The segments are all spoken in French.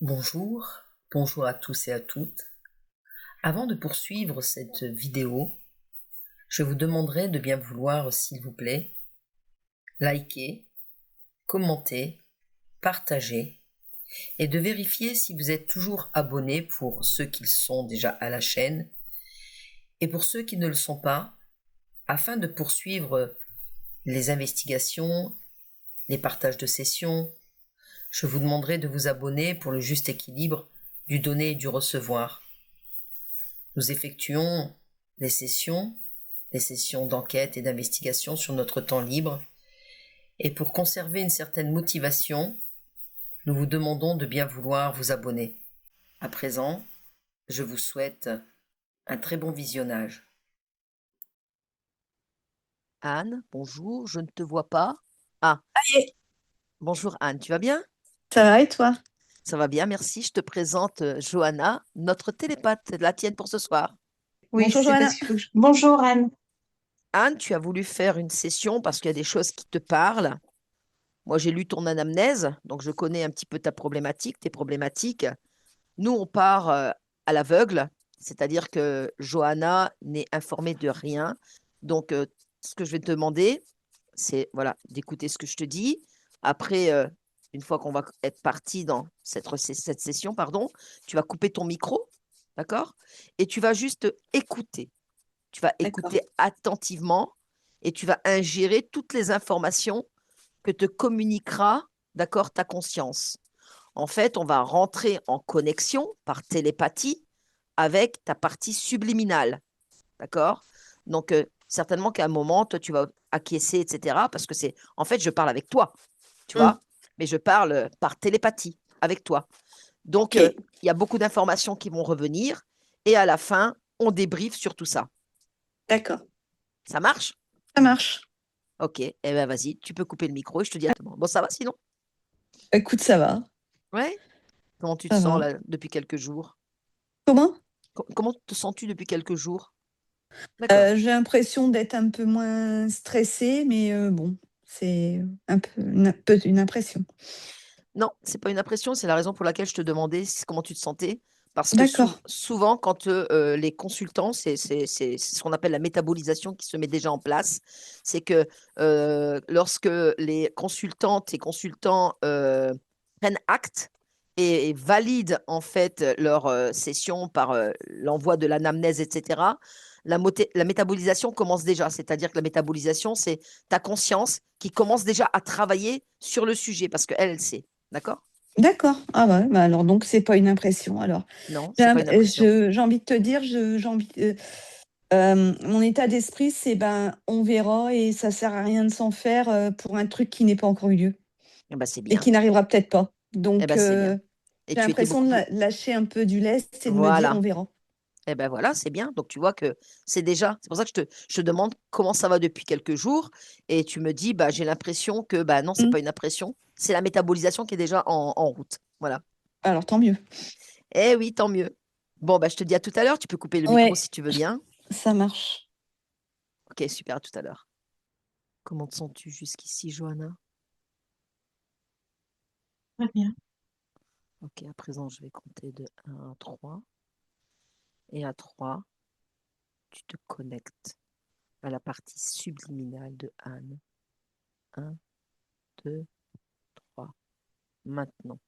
Bonjour, bonjour à tous et à toutes. Avant de poursuivre cette vidéo, je vous demanderai de bien vouloir, s'il vous plaît, liker, commenter, partager et de vérifier si vous êtes toujours abonnés pour ceux qui sont déjà à la chaîne et pour ceux qui ne le sont pas, afin de poursuivre les investigations, les partages de sessions. Je vous demanderai de vous abonner pour le juste équilibre du donner et du recevoir. Nous effectuons les sessions d'enquête et d'investigation sur notre temps libre. Et pour conserver une certaine motivation, nous vous demandons de bien vouloir vous abonner. À présent, je vous souhaite un très bon visionnage. Anne, bonjour, je ne te vois pas. Ah, Allez, bonjour Anne, tu vas bien? ça va et toi? Ça va bien, merci. Je te présente Johanna, notre télépathe, la tienne pour ce soir. Oui, Bonjour c'est parce Johanna. qu'il faut que je... Bonjour Anne. Anne, tu as voulu faire une session parce qu'il y a des choses qui te parlent. Moi, j'ai lu ton anamnèse, donc je connais un petit peu ta problématique, tes problématiques. Nous, on part à l'aveugle, c'est-à-dire que Johanna n'est informée de rien. Donc, ce que je vais te demander, c'est voilà, d'écouter ce que je te dis. Après, une fois qu'on va être parti dans cette session, pardon, tu vas couper ton micro, d'accord? Et tu vas juste écouter. Tu vas D'accord. écouter attentivement et tu vas ingérer toutes les informations que te communiquera, d'accord, ta conscience. En fait, on va rentrer en connexion par télépathie avec ta partie subliminale, d'accord? Donc, certainement qu'à un moment, toi, tu vas acquiescer, etc. Parce que c'est, en fait, je parle avec toi, tu Hmm, vois, mais je parle par télépathie avec toi. Donc, ok, il y a beaucoup d'informations qui vont revenir et à la fin, on débriefe sur tout ça. d'accord. Ça marche? Ça marche. Ok, eh ben vas-y, tu peux couper le micro et je te dis à demain. Bon, ça va sinon? Écoute, ça va. Ouais? Comment tu te Ça sens va. là depuis quelques jours? Comment? Comment te sens-tu depuis quelques jours? D'accord. J'ai l'impression d'être un peu moins stressée, mais bon, c'est un peu une impression. Non, c'est pas une impression, c'est la raison pour laquelle je te demandais comment tu te sentais. Parce que D'accord, souvent, quand les consultants, c'est ce qu'on appelle la métabolisation qui se met déjà en place. C'est que lorsque les consultantes et consultants prennent acte et valident en fait leur session par l'envoi de l'anamnèse, etc., la métabolisation commence déjà. C'est-à-dire que la métabolisation, c'est ta conscience qui commence déjà à travailler sur le sujet parce qu'elle, elle sait. D'accord? d'accord. Ah ouais, bah alors donc c'est pas une impression alors. Non, c'est pas une impression. J'ai envie de te dire, j'ai envie, mon état d'esprit, c'est ben on verra et ça sert à rien de s'en faire pour un truc qui n'est pas encore eu lieu Eh ben, c'est et bien. qui n'arrivera peut-être pas. Eh Donc ben, c'est bien. Et j'ai tu étais l'impression beaucoup de plus. lâcher un peu du lest et de me dire on Voilà. verra. Eh ben voilà, c'est bien. Donc tu vois que c'est déjà. C'est pour ça que je te demande comment ça va depuis quelques jours. Et tu me dis, bah j'ai l'impression que bah non, c'est Mmh. pas une impression. C'est la métabolisation qui est déjà en route. Voilà. Alors tant mieux. Eh oui, tant mieux. Bon, bah je te dis à tout à l'heure. Tu peux couper le micro Ouais, si tu veux bien. ça marche. Ok, super, à tout à l'heure. Comment te sens-tu jusqu'ici, Johanna? Très bien. Ok, à présent, je vais compter de 1 à 3. Et à 3, tu te connectes à la partie subliminale de Anne. 1, 2, 3. Maintenant,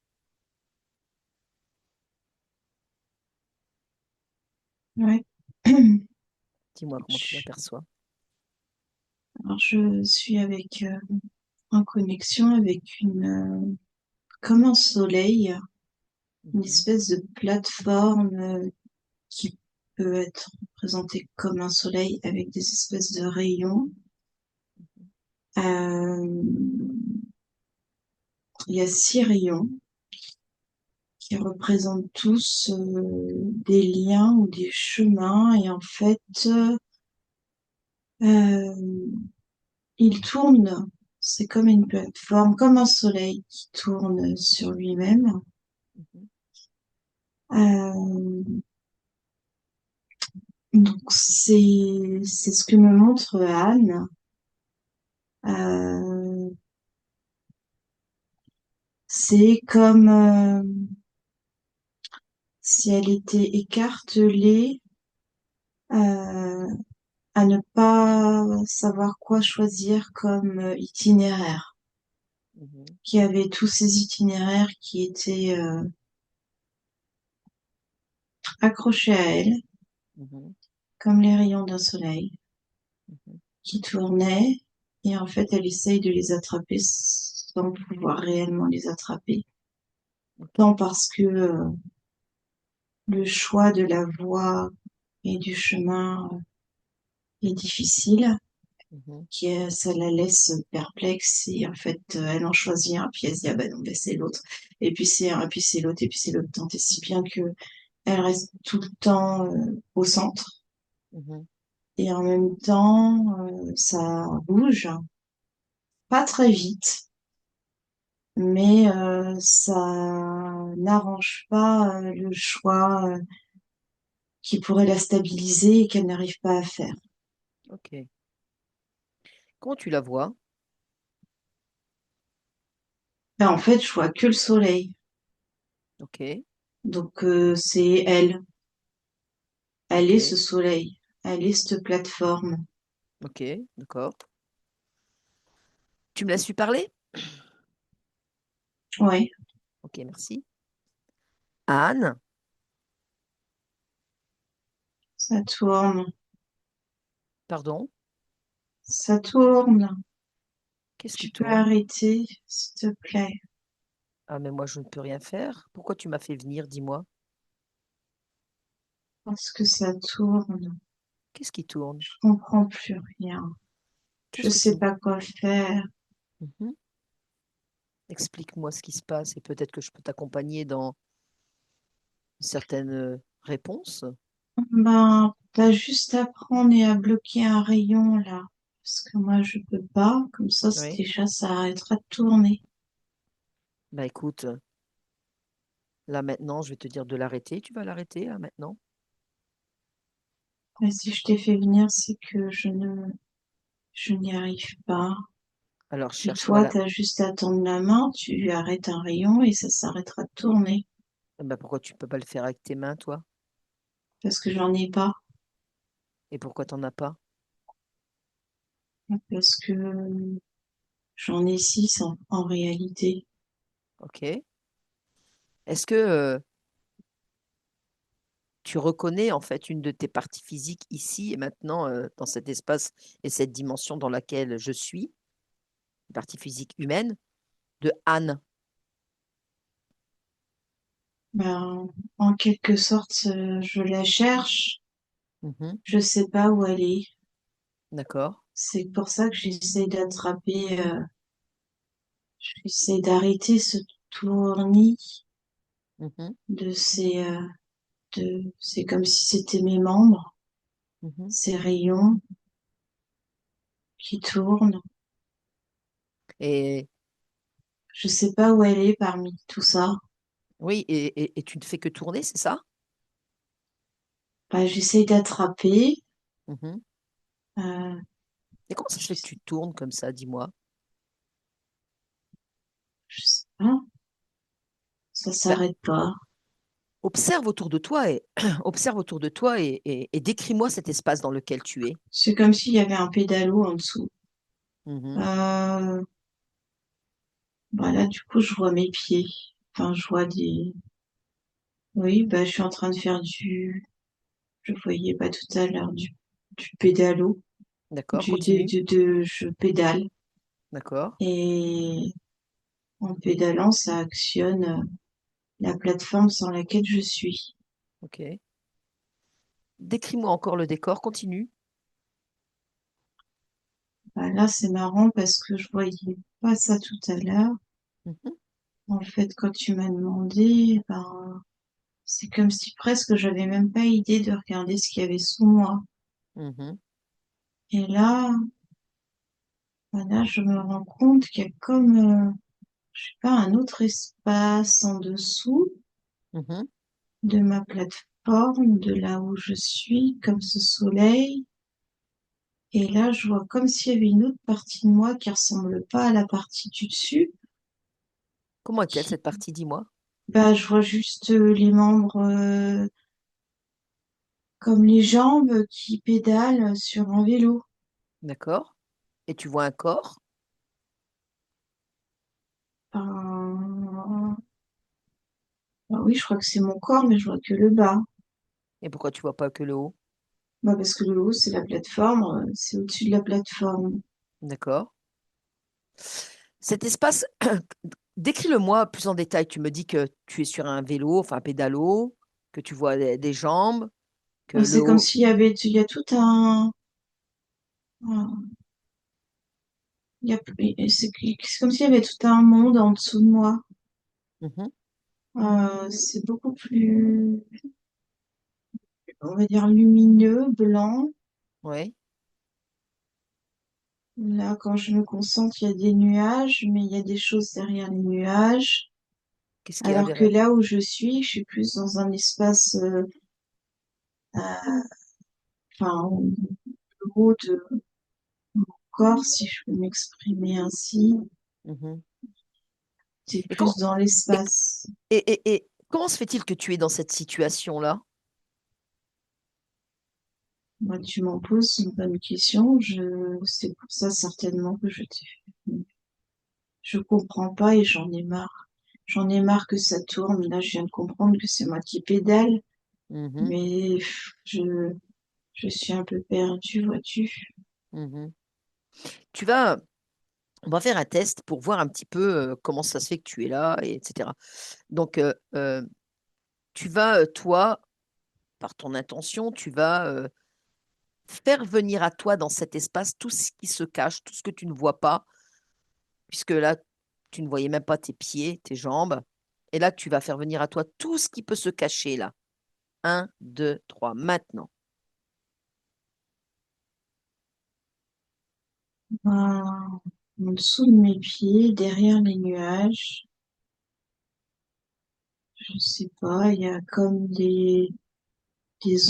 Ouais. dis-moi comment tu Je- l'aperçois. Alors, je suis en connexion avec comme un soleil, une Mhm, espèce de plateforme qui peut être représentée comme un soleil avec des espèces de rayons. Euh, il y a 6 rayons qui représentent tous des liens ou des chemins et en fait, euh, ils tournent. C'est comme une plateforme, comme un soleil qui tourne sur lui-même. mhm. Euh, donc c'est ce que me montre Anne. Euh, c'est comme si elle était écartelée, euh, à ne pas savoir quoi choisir comme itinéraire, Mhm, qui avait tous ces itinéraires qui étaient accrochés à elle, mhm, comme les rayons d'un soleil, mhm. qui tournaient, et en fait, elle essaye de les attraper sans pouvoir réellement les attraper. Ok. Non parce que le choix de la voie et du chemin est difficile, Mhm, ça la laisse perplexe et en fait elle en choisit un puis elle se dit ah ben non ben c'est l'autre et puis c'est un et puis c'est l'autre et puis c'est l'autre tant et si bien que elle reste tout le temps au centre mhm. et en même temps ça bouge pas très vite mais ça n'arrange pas le choix qui pourrait la stabiliser et qu'elle n'arrive pas à faire. Ok. Comment tu la vois? Ben, en fait je vois que le soleil Ok. donc c'est elle. Elle est ce Ok. soleil, elle est cette plateforme. Ok. D'accord. Tu me laisses lui parler? Ouais, Ok, merci. Anne, ça tourne, pardon. ça tourne. Qu'est-ce qui Tu peux tourne? arrêter, s'il te plaît, Ah, mais moi, je ne peux rien faire. Pourquoi tu m'as fait venir? Dis-moi. parce que ça tourne. Qu'est-ce qui tourne? Je comprends plus rien. Je Qu'est-ce que tu sais me... pas quoi faire. Mhm. Explique-moi ce qui se passe et peut-être que je peux t'accompagner dans certaines réponses. Ben, t'as juste à prendre et à bloquer un rayon là. Parce que moi, je peux pas. Comme ça, Oui. déjà, ça arrêtera de tourner. Bah écoute, là maintenant, je vais te dire de l'arrêter. Tu vas l'arrêter là maintenant. Et si je t'ai fait venir, c'est que je n'y arrive pas. Alors Et cherche-moi toi, là. t'as juste à tendre la main, tu arrêtes un rayon et ça s'arrêtera de tourner. Bah, pourquoi tu peux pas le faire avec tes mains, toi? Parce que j'en ai pas. Et pourquoi t'en as pas? Parce que j'en ai six en réalité. Ok. Est-ce que tu reconnais en fait une de tes parties physiques ici et maintenant dans cet espace et cette dimension dans laquelle je suis, une partie physique humaine, de Anne? Ben, en quelque sorte, je la cherche. Mhm. Je sais pas où elle est. D'accord. C'est pour ça que j'essaie d'attraper, j'essaie d'arrêter ce tournis Mhm. de c'est comme si c'était mes membres, Mhm. ces rayons qui tournent. Et Je sais pas où elle est parmi tout ça. oui, et tu ne fais que tourner, c'est ça? Bah, j'essaie d'attraper. Mhm. Euh, Et comment ça se je fait que tu tournes comme ça, dis-moi? je sais pas, ça Ben, s'arrête pas. observe autour de toi et observe autour de toi et décris-moi cet espace dans lequel tu es. C'est comme s'il y avait un pédalo en dessous. Mhm. Euh, voilà, du coup, je vois mes pieds. Enfin, je vois des. Oui, bah, je suis en train de faire je voyais pas tout à l'heure du pédalo, D'accord, continue. je pédale D'accord. et en pédalant, ça actionne la plateforme sur laquelle je suis. Ok. Décris-moi encore le décor, continue. Bah, là, c'est marrant parce que je voyais pas ça tout à l'heure. Mhm. En fait, quand tu m'as demandé, ben, c'est comme si presque j'avais même pas idée de regarder ce qu'il y avait sous moi. Mhm. Et là, voilà, je me rends compte qu'il y a comme, je sais pas, un autre espace en dessous Mhm. de ma plateforme, de là où je suis, comme ce soleil. Et là, je vois comme s'il y avait une autre partie de moi qui ressemble pas à la partie du dessus, Comment est-elle qui, cette partie, dis-moi? pas, je vois juste les membres comme les jambes qui pédalent sur un vélo. D'accord. Et tu vois un corps? Ben, ben oui, je crois que c'est mon corps, mais je vois que le bas. Et pourquoi tu vois pas que le haut? Bah parce que le haut, c'est la plateforme, c'est au-dessus de la plateforme. D'accord. Cet espace, décris-le-moi plus en détail. Tu me dis que tu es sur un vélo, enfin un pédalo, que tu vois des jambes, que le C'est comme haut. s'il y avait, il y a tout il y a, c'est comme s'il y avait tout un monde en dessous de moi. Mhm. C'est beaucoup plus, on va dire, lumineux, blanc. Oui. Là, quand je me concentre, il y a des nuages, mais il y a des choses derrière les nuages. Qu'est-ce qu'il y a Alors que derrière? là où je suis plus dans un espace, enfin, au haut de mon corps, si je peux m'exprimer ainsi. Mhm. C'est Et plus comment, dans et, l'espace. et comment se fait-il que tu es dans cette situation-là? Moi, tu m'en poses une bonne question. C'est pour ça certainement que je t'ai fait. Je comprends pas et j'en ai marre. J'en ai marre que ça tourne. Là, je viens de comprendre que c'est moi qui pédale, Mhm. mais je suis un peu perdue, vois-tu. Mhm. Tu vas, on va faire un test pour voir un petit peu comment ça se fait que tu es là, etc. Donc, tu vas, toi, par ton intention, tu vas faire venir à toi dans cet espace tout ce qui se cache, tout ce que tu ne vois pas, puisque là, tu ne voyais même pas tes pieds, tes jambes. Et là, tu vas faire venir à toi tout ce qui peut se cacher là. Un, 2, 3, maintenant. En dessous de mes pieds, derrière les nuages, je sais pas, il y a comme des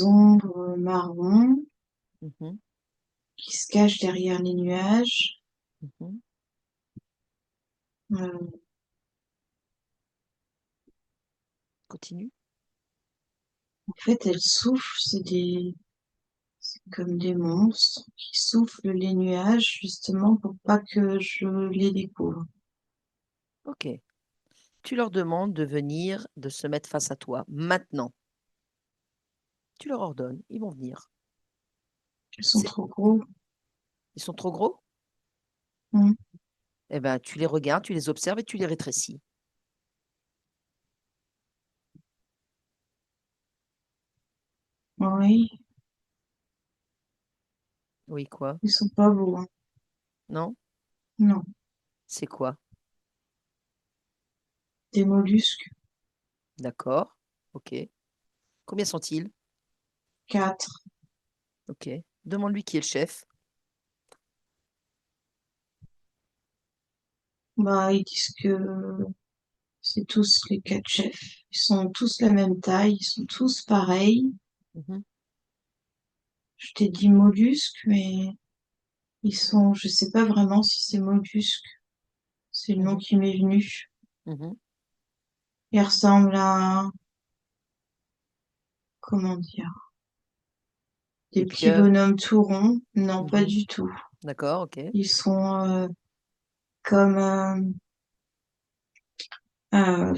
ombres marron Mhm, qui se cachent derrière les nuages. mhm. Euh, Continue. En fait, elles soufflent, c'est comme des monstres qui soufflent les nuages justement pour pas que je les découvre. Ok. Tu leur demandes de venir, de se mettre face à toi maintenant. Tu leur ordonnes, ils vont venir. Elles sont C'est- trop gros. Ils sont trop gros? Hmm. Eh ben, tu les regardes, tu les observes et tu les rétrécis. Oui, Oui, quoi? ils sont pas beaux, hein. Non? Non, C'est quoi? des mollusques. D'accord. Ok. Combien sont-ils? 4. Ok. Demande-lui qui est le chef. Bah, ils disent que c'est tous les 4 chefs. Ils sont tous la même taille, ils sont tous pareils. Mhm, Je t'ai dit mollusques, mais je sais pas vraiment si c'est mollusques. C'est le nom mhm, qui m'est venu. mhm. Ils ressemblent à, comment dire, des Des petits pieuvres. bonhommes tout ronds. Non, pas Mhm. du tout. D'accord, ok. Ils sont comme, euh,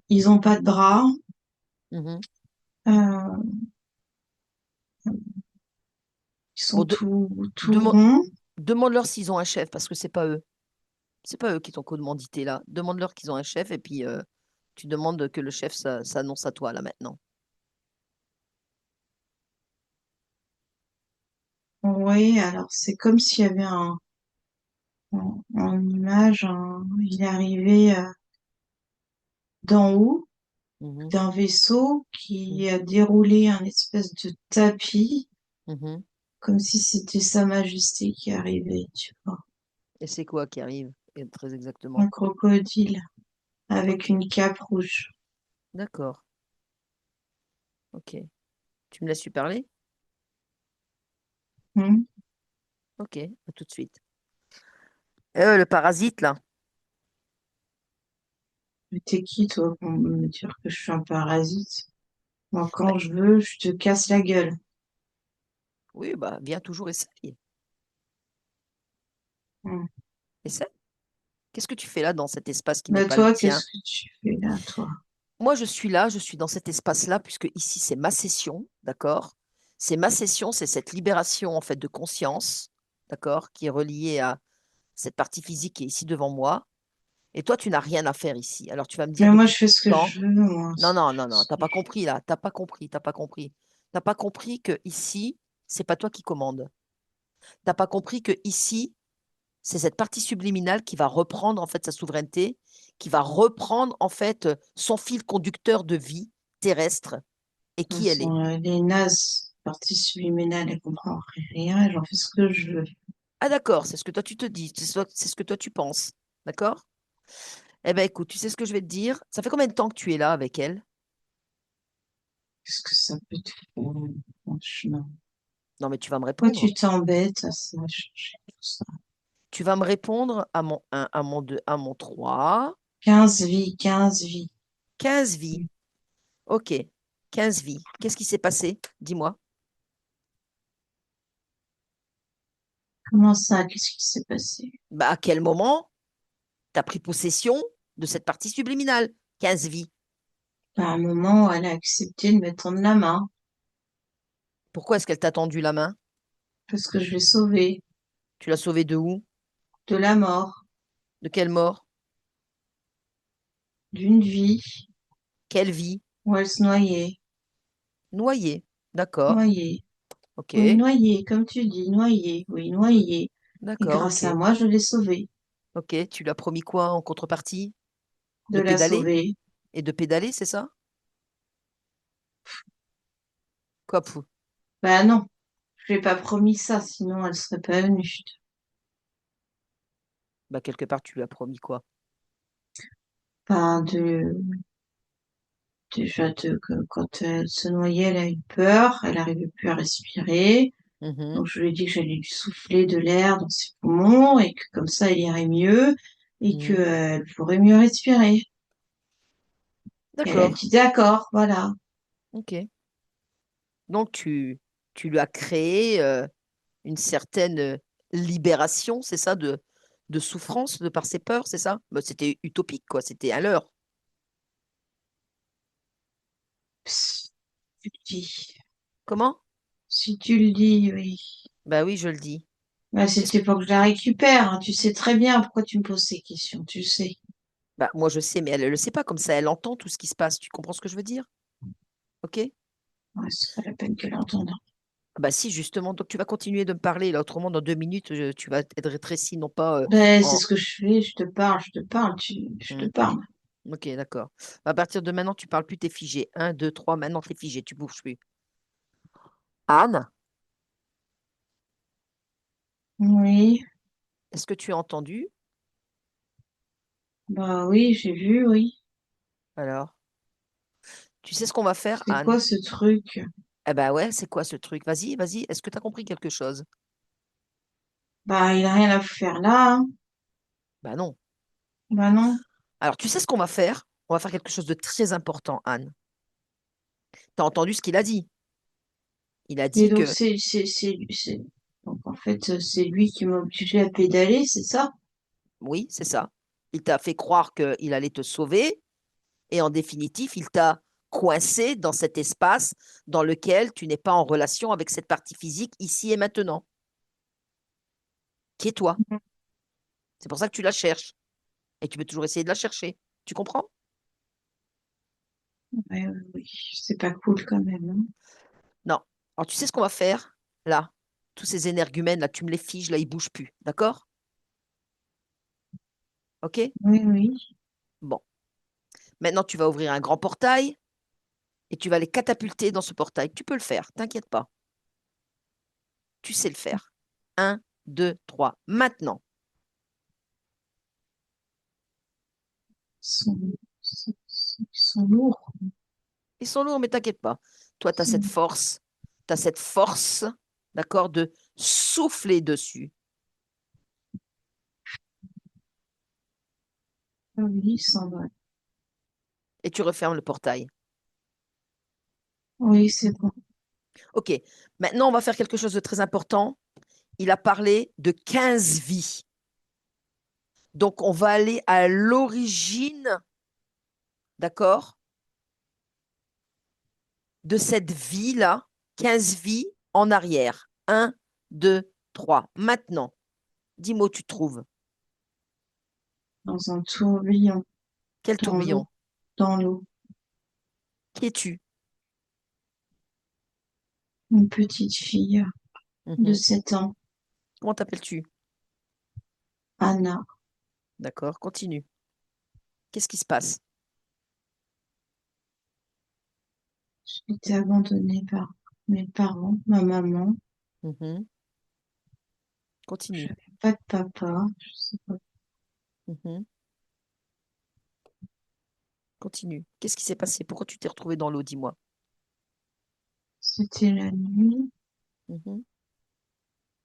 ils ont pas de bras. Mhm. euh, Ils Bon, sont tout demande, ronds. demande-leur s'ils ont un chef, parce que c'est pas eux. C'est pas eux qui t'ont commandité là. Demande-leur qu'ils ont un chef et puis tu demandes que le chef s'annonce à toi là maintenant. Oui, alors c'est comme s'il y avait en image, il est arrivé d'en haut Mhm, d'un vaisseau mhm, qui a déroulé un espèce de tapis, mhm. comme si c'était Sa Majesté qui arrivait, tu vois. Et c'est quoi qui arrive? Et très exactement. Un crocodile avec Ok, une cape rouge. d'accord. Ok. Tu me laisses lui parler? Hmm. Ok, à tout de suite. Le parasite là. Mais t'es qui, toi, pour me dire que je suis un parasite? Moi, Bah, quand je veux, je te casse la gueule. oui, bah, viens toujours essayer. Hmm. Essaie. Qu'est-ce que tu fais là dans cet espace qui n'est Bah, pas le toi, tien? qu'est-ce que tu fais là, toi? Moi, je suis là, je suis dans cet espace-là, puisque ici, c'est ma session, d'accord? C'est ma session, c'est cette libération, en fait, de conscience, d'accord, qui est reliée à cette partie physique qui est ici devant moi. Et toi, tu n'as rien à faire ici. Alors, tu vas me dire Mais moi, depuis je fais ce que quand? je veux, moi. Non, non, non, non, Ce t'as que pas je- compris là, t'as pas compris, t'as pas compris. T'as pas compris que ici, c'est pas toi qui commande. T'as pas compris que ici, c'est cette partie subliminale qui va reprendre en fait sa souveraineté, qui va reprendre en fait son fil conducteur de vie terrestre et Elles qui elle est. sont les nazes, partie subliminale, elles comprennent rien, j'en fais ce que je veux. Ah d'accord, c'est ce que toi tu te dis, c'est ce que toi tu penses. D'accord? Eh ben écoute, tu sais ce que je vais te dire? Ça fait combien de temps que tu es là avec elle? Qu'est-ce que ça peut te faire, franchement? Non mais tu vas me Pourquoi répondre. tu t'embêtes à ça, chercher tout ça? Tu vas me répondre à mon 1, à mon 2, à mon 3. 15 vies, 15 vies. 15 vies. Ok, 15 vies. Qu'est-ce qui s'est passé? Dis-moi. Comment ça? Qu'est-ce qui s'est passé? Bah, à quel moment tu as pris possession de cette partie subliminale? 15 vies. À un moment, elle a accepté de me tendre la main Pourquoi est-ce qu'elle t'a tendu la main? parce que je l'ai sauvée Tu l'as sauvée de où? de la mort, De quelle mort? d'une vie Quelle vie? où elle se noyait. Noyée. D'accord. Noyée. Ok. Oui, noyée, comme tu dis, noyée. Oui, noyée. Et D'accord, grâce à ok. moi, je l'ai sauvée. Ok, tu lui as promis quoi en contrepartie? De De la pédaler? sauver. Et de pédaler, c'est ça? Quoi, pou? Bah non, je lui ai pas promis ça, sinon elle serait pas venue. Bah, quelque part, tu lui as promis quoi? Enfin, déjà, quand elle se noyait, elle a eu peur, elle n'arrivait plus à respirer. Donc Mhm, je lui ai dit que j'allais lui souffler de l'air dans ses poumons et que comme ça, elle irait mieux et mhm. qu'elle pourrait mieux respirer. Et elle a D'accord. dit d'accord, voilà. Ok. Donc, tu lui as créé une certaine libération, c'est ça, de souffrance de par ses peurs, c'est ça? Bah, c'était utopique, quoi. C'était un leurre. Psst, tu le dis. Comment? Si tu le dis, oui. Bah oui, je le dis. Bah, Qu'est-ce que... c'était pour que je la récupère, hein. Tu sais très bien pourquoi tu me poses ces questions, tu sais. Bah, moi, je sais, mais elle ne le sait pas comme ça. Elle entend tout ce qui se passe. Tu comprends ce que je veux dire? Ok? Ouais, c'est pas la peine qu'elle entende. Bah si, justement. Donc, tu vas continuer de me parler. Là, autrement, dans 2 minutes, tu vas être rétréci, non pas Ben, c'est en... ce que je fais, je te parle, je te Hmm. parle. Ok, d'accord. À partir de maintenant, tu parles plus, t'es figé. Un, 2, 3, maintenant, t'es figé. Tu bouges plus. Anne, Oui, est-ce que tu as entendu? bah oui, j'ai vu, oui. Alors, tu sais ce qu'on va faire, C'est quoi Anne? ce truc? Eh ben ouais, c'est quoi ce truc? Vas-y, vas-y. Est-ce que tu as compris quelque chose? Bah, il a rien à faire là, hein. Ben non. Bah non. Alors, tu sais ce qu'on va faire? On va faire quelque chose de très important, Anne. Tu as entendu ce qu'il a dit? Il a Et dit donc, que, donc en fait, c'est lui qui m'a obligé à pédaler, c'est ça? oui, c'est ça. Il t'a fait croire qu'il allait te sauver et en définitive, il t'a coincé dans cet espace dans lequel tu n'es pas en relation avec cette partie physique ici et maintenant, qui est toi. C'est pour ça que tu la cherches et tu peux toujours essayer de la chercher. Tu comprends? Ouais, oui, c'est pas cool quand même, hein. Non. Alors, tu sais ce qu'on va faire là? Tous ces énergumènes, là, tu me les figes, là, ils bougent plus. D'accord? OK? Oui, oui. Bon. Maintenant, tu vas ouvrir un grand portail et tu vas les catapulter dans ce portail. Tu peux le faire, t'inquiète pas. Tu sais le faire. Un, 2, 3. Maintenant. Ils sont lourds. Ils sont lourds, mais t'inquiète pas. Toi, Ils sont- tu as cette force, d'accord, de souffler dessus. Ah oui, ils sont, ouais. et tu refermes le portail. Oui, c'est bon. Ok, maintenant on va faire quelque chose de très important. Il a parlé de 15 vies. Donc on va aller à l'origine, d'accord, de cette vie-là, 15 vies en arrière. 1, 2, 3. Maintenant, dis-moi où tu te trouves. Dans un tourbillon, Quel dans l'eau, tourbillon? dans l'eau. Qui es-tu? Une petite fille de Mhm. 7 ans, Comment t'appelles-tu? Anna. D'accord, continue. Qu'est-ce qui se passe? J'ai été abandonnée par mes parents, ma maman. Mhm. Continue. J'avais pas de papa. Je sais pas. Mhm. Continue. Qu'est-ce qui s'est passé? Pourquoi tu t'es retrouvée dans l'eau? Dis-moi. C'était la nuit. Mhm.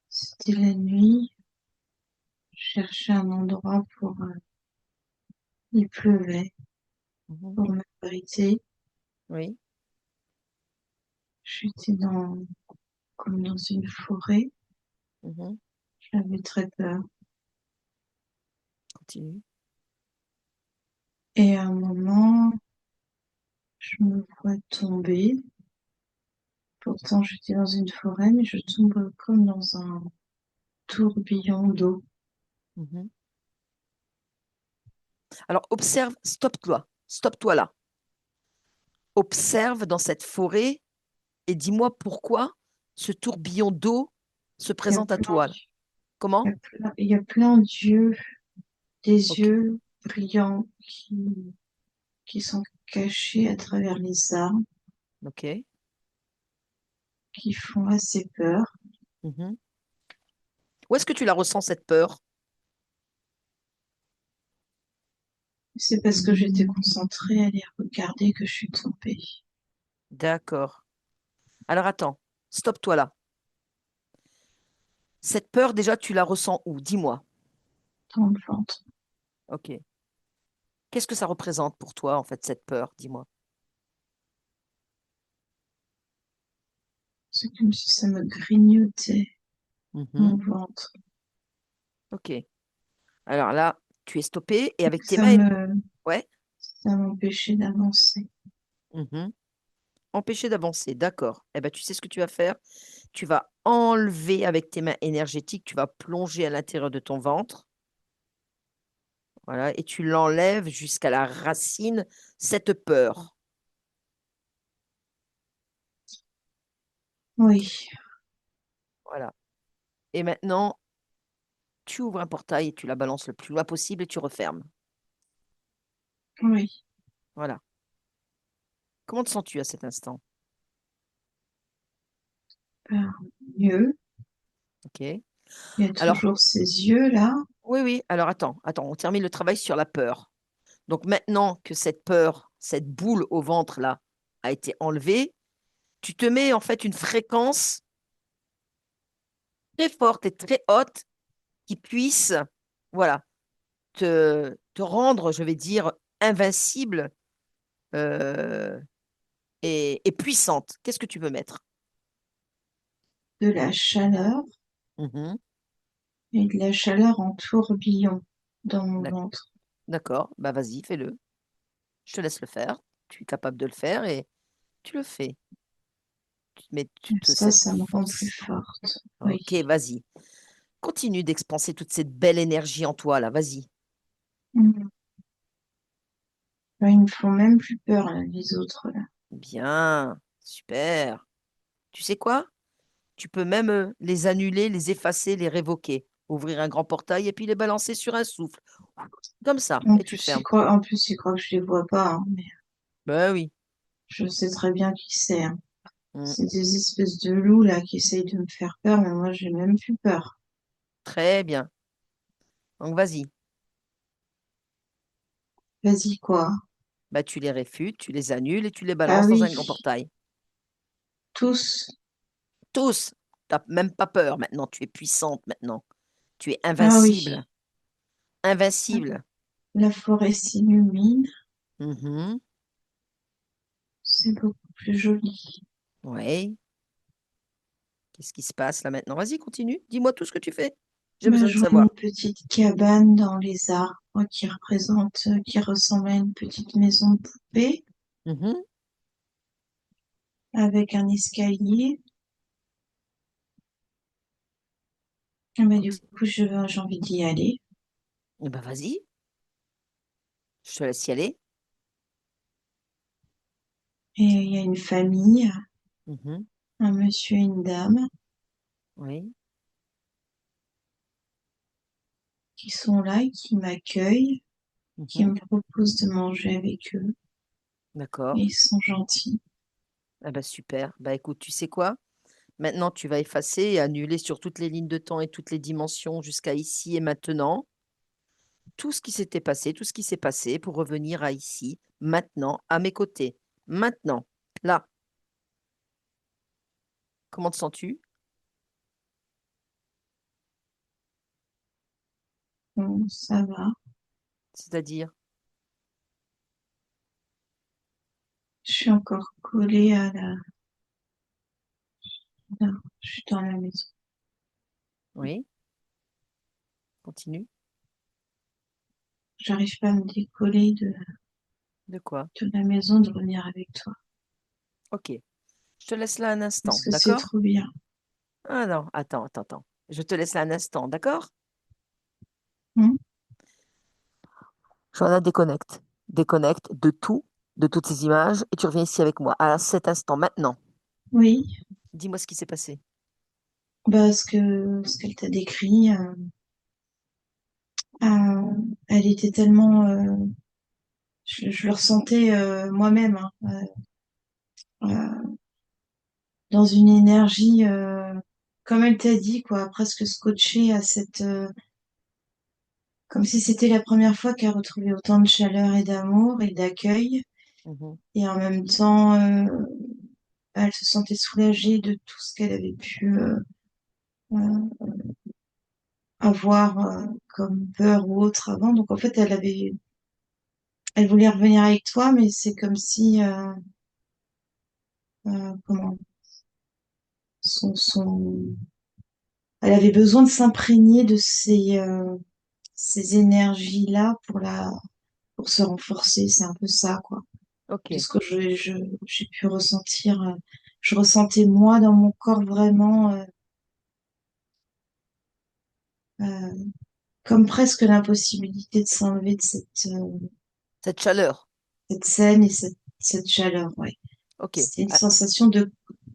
C'était la nuit. Je cherchais un endroit pour. Il pleuvait Mhm. pour m'abriter. Oui. J'étais comme dans une forêt. Mhm. J'avais très peur. Continue. Et à un moment, je me vois tomber. Pourtant, j'étais dans une forêt, mais je tombe comme dans un tourbillon d'eau. Mhm. Alors, observe, stop-toi là. Observe dans cette forêt et dis-moi pourquoi ce tourbillon d'eau se Il y a présente à plein, toi. Comment? il y a plein d'yeux, des Ok, yeux brillants qui sont cachés à travers les arbres, ok. qui font assez peur. Mhm. Où est-ce que tu la ressens, cette peur? C'est parce que j'étais concentrée à les regarder que je suis tombée D'accord. Alors attends, stop-toi là. Cette peur, déjà, tu la ressens où? Dis-moi. dans le ventre. Ok. Qu'est-ce que ça représente pour toi, en fait, cette peur? Dis-moi. C'est comme si ça me grignotait Mhm. mon ventre. Ok. Alors là, tu es stoppé et avec tes Ça mains. me, Ouais. ça m'empêchait d'avancer. Mhm. Empêcher d'avancer, d'accord. Eh ben, tu sais ce que tu vas faire? Tu vas enlever avec tes mains énergétiques, tu vas plonger à l'intérieur de ton ventre, voilà, et tu l'enlèves jusqu'à la racine, cette peur. Oui, Voilà. Et maintenant, tu ouvres un portail et tu la balances le plus loin possible et tu refermes. oui. Voilà. Comment te sens-tu à cet instant? Ben, mieux. Ok. Il y a Alors, toujours ces yeux-là. oui, oui. Alors, attends, on termine le travail sur la peur. Donc, maintenant que cette peur, cette boule au ventre là, a été enlevée, tu te mets en fait une fréquence très forte et très haute qui puisse, voilà, te rendre, je vais dire, invincible euh, et puissante. Qu'est-ce que tu veux mettre? De la chaleur Mhm. et de la chaleur en tourbillon dans mon D'ac- ventre. D'accord, bah vas-y, fais-le. Je te laisse le faire. Tu es capable de le faire et tu le fais. Tu te mets Et toute ça, cette ça me rend plus force. forte. Oui. Ok, vas-y. Continue d'expanser toute cette belle énergie en toi, là. Vas-y. Mhm. Ben, ils me font même plus peur, là, les autres, là. Bien, super. Tu sais quoi? Tu peux même les annuler, les effacer, les révoquer. Ouvrir un grand portail et puis les balancer sur un souffle. Comme ça. Et tu fermes. En plus, ils croient que je les vois pas, hein, mais Ben oui. je sais très bien qui c'est, hein. Mm. C'est des espèces de loups, là, qui essayent de me faire peur, mais moi, j'ai même plus peur. Très bien. Donc vas-y. Vas-y, quoi. Bah, tu les réfutes, tu les annules et tu les Ah balances dans oui, un grand portail. tous. Tous. T'as même pas peur maintenant. Tu es puissante maintenant. Tu es Ah invincible. oui. Invincible. La forêt s'illumine. Mhm. c'est beaucoup plus joli. Ouais. Qu'est-ce qui se passe là maintenant? Vas-y, continue. Dis-moi tout ce que tu fais. J'ai Bah, besoin de je vois une savoir. petite cabane dans les arbres qui ressemble à une petite maison de poupée Mhm. avec un escalier. Ah bah, du Conti- coup, j'ai envie d'y aller. Eh ben, vas-y, je te laisse y aller. Et il y a une famille, Mhm. un monsieur et une dame Oui. qui sont là et qui m'accueillent, qui Mhm. me proposent de manger avec eux. Et D'accord. ils sont gentils. Ah bah super. Bah écoute, tu sais quoi? Maintenant, tu vas effacer et annuler sur toutes les lignes de temps et toutes les dimensions jusqu'à ici et maintenant tout ce qui s'était passé, tout ce qui s'est passé pour revenir à ici, maintenant, à mes côtés. Maintenant, là, comment te sens-tu? Bon, ça va. C'est-à-dire, Je suis encore collée à la... Non, je suis dans la maison. oui, continue. J'arrive pas à me décoller De quoi? de la maison, de revenir avec toi. Ok, je te laisse là un Parce instant, que c'est d'accord? trop bien. Ah non, attends, attends, attends. Je te laisse là un instant, d'accord? Hmm. Johanna, déconnecte. Déconnecte de tout, de toutes ces images, et tu reviens ici avec moi, à cet instant, maintenant. Oui, Dis-moi ce qui s'est passé. bah, ce qu'elle t'a décrit, elle était tellement... je le ressentais moi-même, hein, euh, dans une énergie, comme elle t'a dit, quoi, presque scotchée à cette... comme si c'était la première fois qu'elle retrouvait autant de chaleur et d'amour et d'accueil. Mhm. Et en même temps, elle se sentait soulagée de tout ce qu'elle avait pu euh, avoir comme peur ou autre avant. Donc en fait, elle voulait revenir avec toi, mais c'est comme si, comment, son, elle avait besoin de s'imprégner de ces énergies-là pour se renforcer. C'est un peu ça, quoi. Ok, De ce que j'ai pu ressentir. Je ressentais moi dans mon corps vraiment euh, comme presque l'impossibilité de s'enlever de cette chaleur. cette scène et cette chaleur, ouais. Ok, C'était une ah, sensation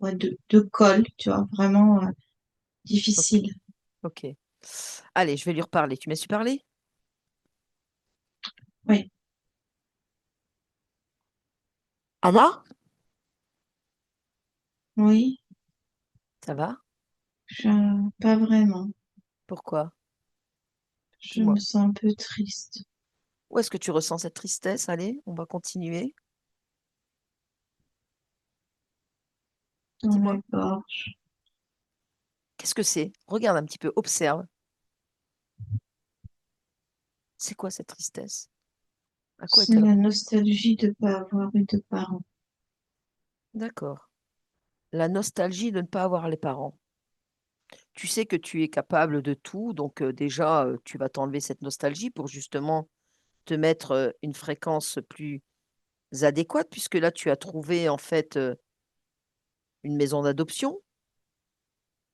ouais, de colle, tu vois, vraiment ok, difficile. ok. Allez, je vais lui reparler. Tu m'as su parler? Oui, Anna? oui, Ça va? pas vraiment. Pourquoi? Je me Dis-moi. sens un peu triste Où est-ce que tu ressens cette tristesse? Allez, on va continuer. dans la Dis-moi. gorge. Qu'est-ce que c'est? Regarde un petit peu, observe. C'est quoi cette tristesse? À quoi C'est est-elle? la nostalgie de pas avoir eu de parents. D'accord. La nostalgie de ne pas avoir les parents. Tu sais que tu es capable de tout, donc déjà, tu vas t'enlever cette nostalgie pour justement te mettre une fréquence plus adéquate, puisque là, tu as trouvé en fait une maison d'adoption.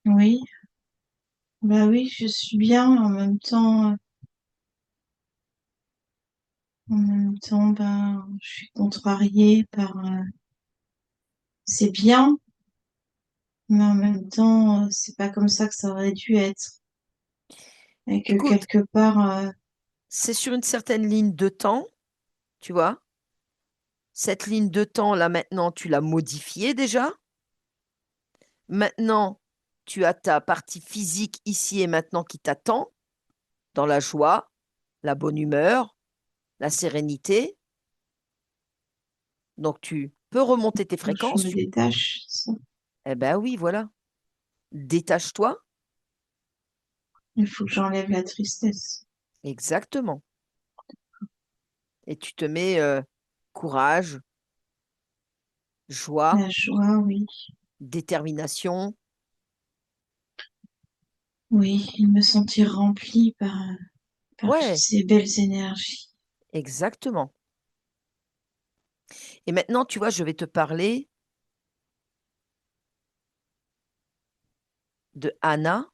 Oui, bah oui, je suis bien, en même temps, ben, je suis contrariée par, c'est bien, mais en même temps, c'est pas comme ça que ça aurait dû être. Et que Écoute, quelque part, c'est sur une certaine ligne de temps, tu vois. Cette ligne de temps, là maintenant, tu l'as modifiée déjà. Maintenant, tu as ta partie physique ici et maintenant qui t'attend dans la joie, la bonne humeur, la sérénité. Donc, tu peux remonter tes je fréquences. me détache, ça. Eh ben oui, voilà. Détache-toi. Il faut que j'enlève la tristesse. Exactement. Et tu te mets courage, joie, La joie, oui. détermination. Oui, me sentir rempli par toutes Ouais, ces belles énergies. exactement. Et maintenant, tu vois, je vais te parler de Anne,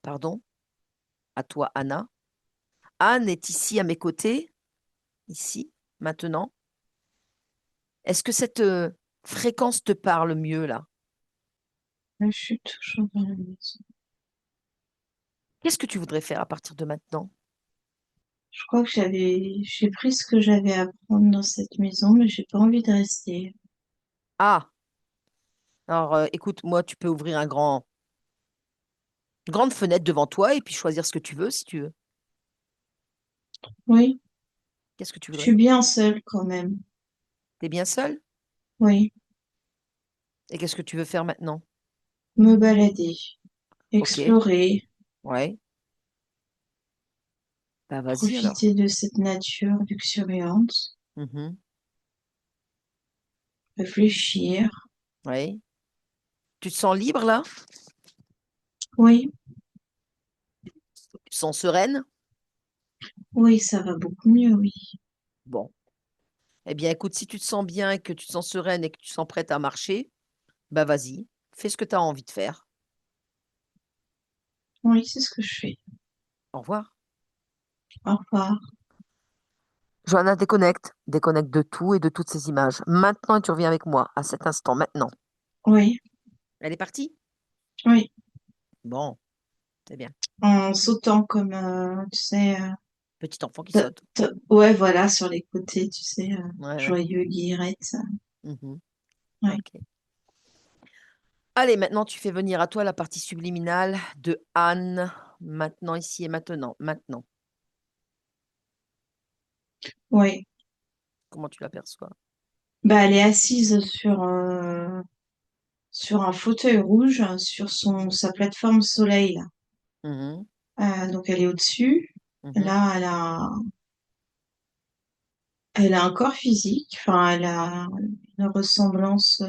pardon, à toi, Anna. Anne est ici à mes côtés, ici, maintenant. Est-ce que cette fréquence te parle mieux là? Là, je suis toujours dans la maison. Qu'est-ce que tu voudrais faire à partir de maintenant? Je crois que j'ai pris ce que j'avais à prendre dans cette maison, mais j'ai pas envie de rester. Ah, alors écoute, moi, tu peux ouvrir une grande fenêtre devant toi et puis choisir ce que tu veux si tu veux. Oui, Qu'est-ce que tu je voudrais? suis bien seule quand même. T'es bien seule? Oui, Et qu'est-ce que tu veux faire maintenant? me balader, Ok, explorer, ouais. Bah vas-y alors. profiter de cette nature luxuriante, Mhm, réfléchir. ouais. Tu te sens libre là? Oui, Tu te sens sereine? oui, ça va beaucoup mieux, oui. Bon. Eh bien, écoute, si tu te sens bien et que tu te sens sereine et que tu te sens prête à marcher, bah vas-y, fais ce que tu as envie de faire. Oui, c'est ce que je fais. Au revoir. Au revoir. Johanna, déconnecte. Déconnecte de tout et de toutes ces images. Maintenant, tu reviens avec moi, à cet instant, maintenant. Oui, Elle est partie? oui. Bon, c'est bien. En sautant comme, tu sais, Petit enfant qui saute. ouais, voilà, sur les côtés, tu sais, Ouais, ouais. joyeux, guillerette. Mhm. Ouais. Ok. Allez, maintenant, tu fais venir à toi la partie subliminale de Anne. Maintenant, ici et maintenant. Maintenant. Ouais. Comment tu l'aperçois? Bah, elle est assise sur un fauteuil rouge, sur sa plateforme soleil, là. Mhm, Donc, elle est au-dessus. mhm, Là, elle a un corps physique. Enfin, elle a une ressemblance,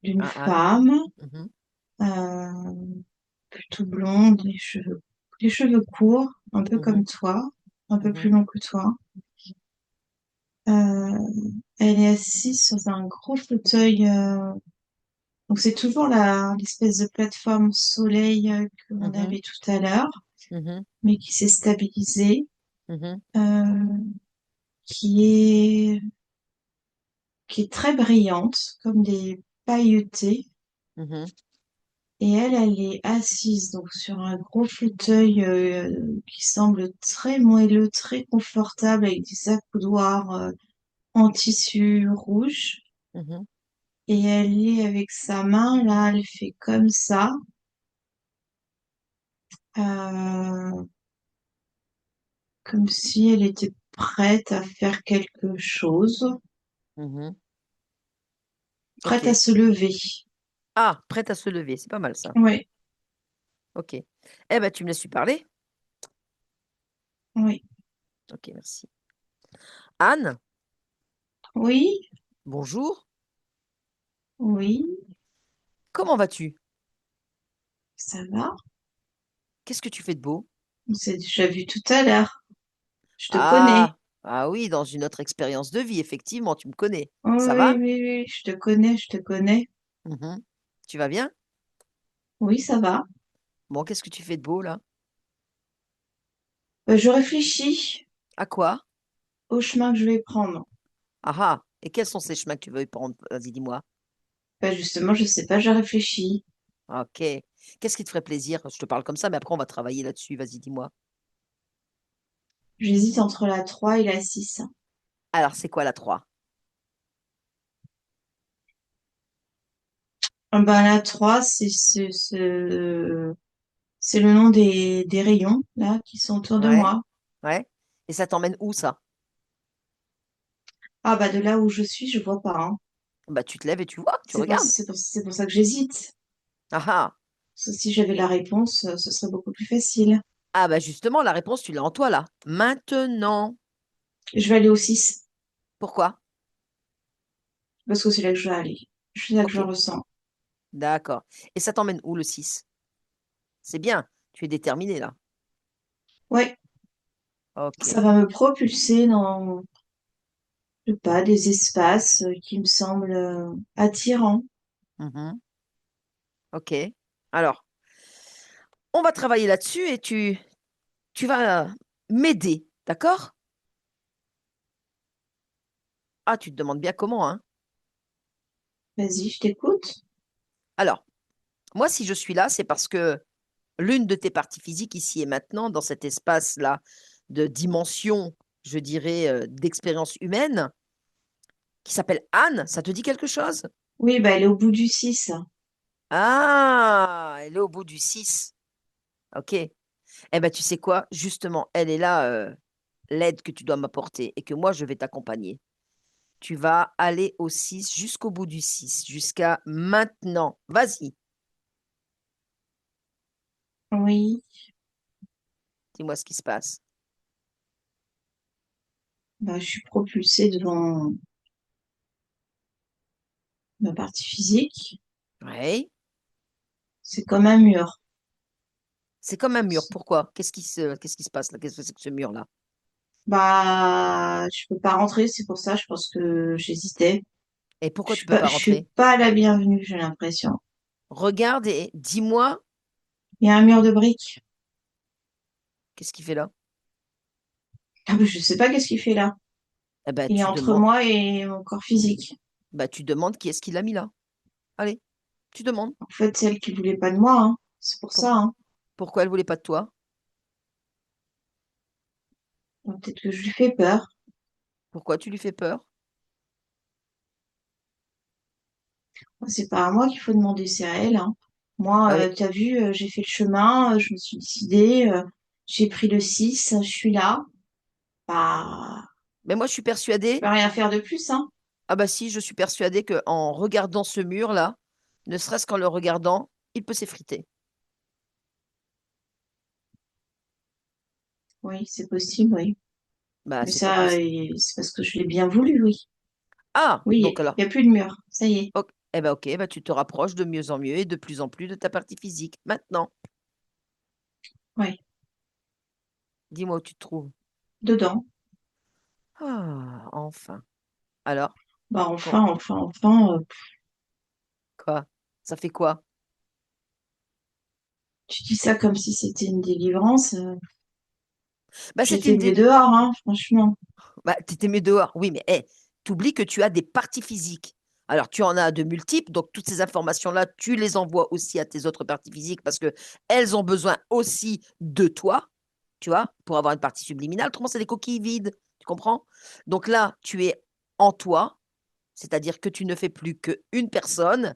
d'une Ah, Anne. femme, Mhm, euh, plutôt blonde, les cheveux courts, un peu comme mhm, toi, un peu plus mhm, long que toi. Euh, Elle est assise sur un gros fauteuil. Donc c'est toujours l'espèce de plateforme soleil que l'on mhm, avait tout à l'heure, mhm, mais qui s'est stabilisée, mhm, euh, qui est qui est très brillante, comme des pailletés. mhm, Et elle est assise donc sur un gros fauteuil qui semble très moelleux, très confortable, avec des accoudoirs en tissu rouge. mhm. Et elle est avec sa main, là, elle fait comme ça, euh, comme si elle était prête à faire quelque chose, Mhm. prête Ok. à se lever. Ah, prête à se lever, c'est pas mal ça. Oui, Ok. Eh ben, tu me laisses lui parler. oui, Ok, merci. Anne, oui, bonjour. oui, Comment vas-tu? ça va. Qu'est-ce que tu fais de beau? On s'est déjà vu tout à l'heure. Je te connais. Ah, ah oui, dans une autre expérience de vie, effectivement, tu me connais. Ça Oui, va? oui, oui, je te connais, je te connais. Mhm. Tu vas bien? Oui, ça va. Bon, qu'est-ce que tu fais de beau là? Je réfléchis À quoi? au chemin que je vais prendre. Ah ah. Et quels sont ces chemins que tu veux prendre? Vas-y, dis-moi. Justement, je sais pas, je réfléchis. Ok. Qu'est-ce qui te ferait plaisir? Je te parle comme ça, mais après, on va travailler là-dessus. Vas-y, dis-moi. J'hésite entre la 3 et la 6. Alors, c'est quoi la 3? La 3, c'est le nom des rayons, là, qui sont autour de Ouais? moi. Ouais? Et ça t'emmène où, ça? Ah, bah, de là où je suis, je vois pas, hein. Bah, tu te lèves et tu vois, tu C'est pour, regardes. c'est pour, c'est pour ça que j'hésite. Ah ah. Parce que si j'avais la réponse, ce serait beaucoup plus facile. Ah bah justement, la réponse, tu l'as en toi là. Maintenant. Je vais aller au 6. Pourquoi? parce que c'est là que je veux aller. C'est là que je Ok, ressens. d'accord. Et ça t'emmène où le 6? C'est bien, tu es déterminé là. Ouais, Ok. ça va me propulser dans, je sais pas, des espaces qui me semblent attirants. Mhm. Ok. Alors, on va travailler là-dessus et tu vas m'aider, d'accord? Ah, tu te demandes bien comment, hein? Vas-y, je t'écoute. Alors, moi, si je suis là, c'est parce que l'une de tes parties physiques, ici et maintenant, dans cet espace-là de dimension, je dirais, d'expérience humaine, qui s'appelle Anne, ça te dit quelque chose? Oui, bah, elle est au bout du 6. Ah, elle est au bout du 6. Ok. Eh ben, tu sais quoi? Justement, elle est là, l'aide que tu dois m'apporter et que moi, je vais t'accompagner. Tu vas aller au 6 jusqu'au bout du 6 jusqu'à maintenant. Vas-y, Oui, dis-moi ce qui se passe. bah, je suis propulsée devant ma partie physique. Ouais. C'est comme un mur. C'est comme un mur. Pourquoi? Qu'est-ce qui se passe là? Qu'est-ce que c'est que ce mur-là? Bah, je peux pas rentrer, c'est pour ça, je pense que j'hésitais. Et pourquoi tu peux pas Je suis rentrer? pas la bienvenue, j'ai l'impression. Regarde et dis-moi Il y a un mur de briques. qu'est-ce qu'il fait là? Ah, bah, je sais pas qu'est-ce qu'il fait là. Eh ben, Il est entre moi et mon corps physique. tu demandes qui est-ce qui l'a mis là. Allez, tu demandes. En fait, c'est elle qui voulait pas de moi, hein. C'est pour Pour- ça, hein. pourquoi elle voulait pas de toi? Donc, peut-être que je lui fais peur. Pourquoi tu lui fais peur? C'est pas à moi qu'il faut demander, c'est à elle, hein. Moi, Ouais, mais, t'as vu, j'ai fait le chemin, je me suis décidée, j'ai pris le 6, je suis là. Bah, mais moi, je suis je persuadée. peux rien faire de plus, hein. Ah bah si, je suis persuadée que en regardant ce mur-là, ne serait-ce qu'en le regardant, il peut s'effriter. Oui, c'est possible, oui. Bah, Mais c'est pas ça, possible. c'est parce que je l'ai bien voulu, oui. Ah, donc Oui, alors, il n'y a plus de mur, ça y est, ok, bah, tu te rapproches de mieux en mieux et de plus en plus de ta partie physique. Maintenant, ouais, dis-moi où tu te trouves. dedans. Ah, enfin. Alors, Bah quand, enfin, quoi? Ça fait quoi? tu dis ça comme si c'était une délivrance. Bah, c'était J'étais une mieux dehors, hein, franchement. Bah, t'étais mieux dehors. Oui, mais t'oublies que tu as des parties physiques. Alors, tu en as de multiples, donc toutes ces informations-là, tu les envoies aussi à tes autres parties physiques parce que elles ont besoin aussi de toi, tu vois, pour avoir une partie subliminale. Autrement, c'est des coquilles vides, tu comprends? Donc là, tu es en toi, c'est-à-dire que tu ne fais plus qu'une personne,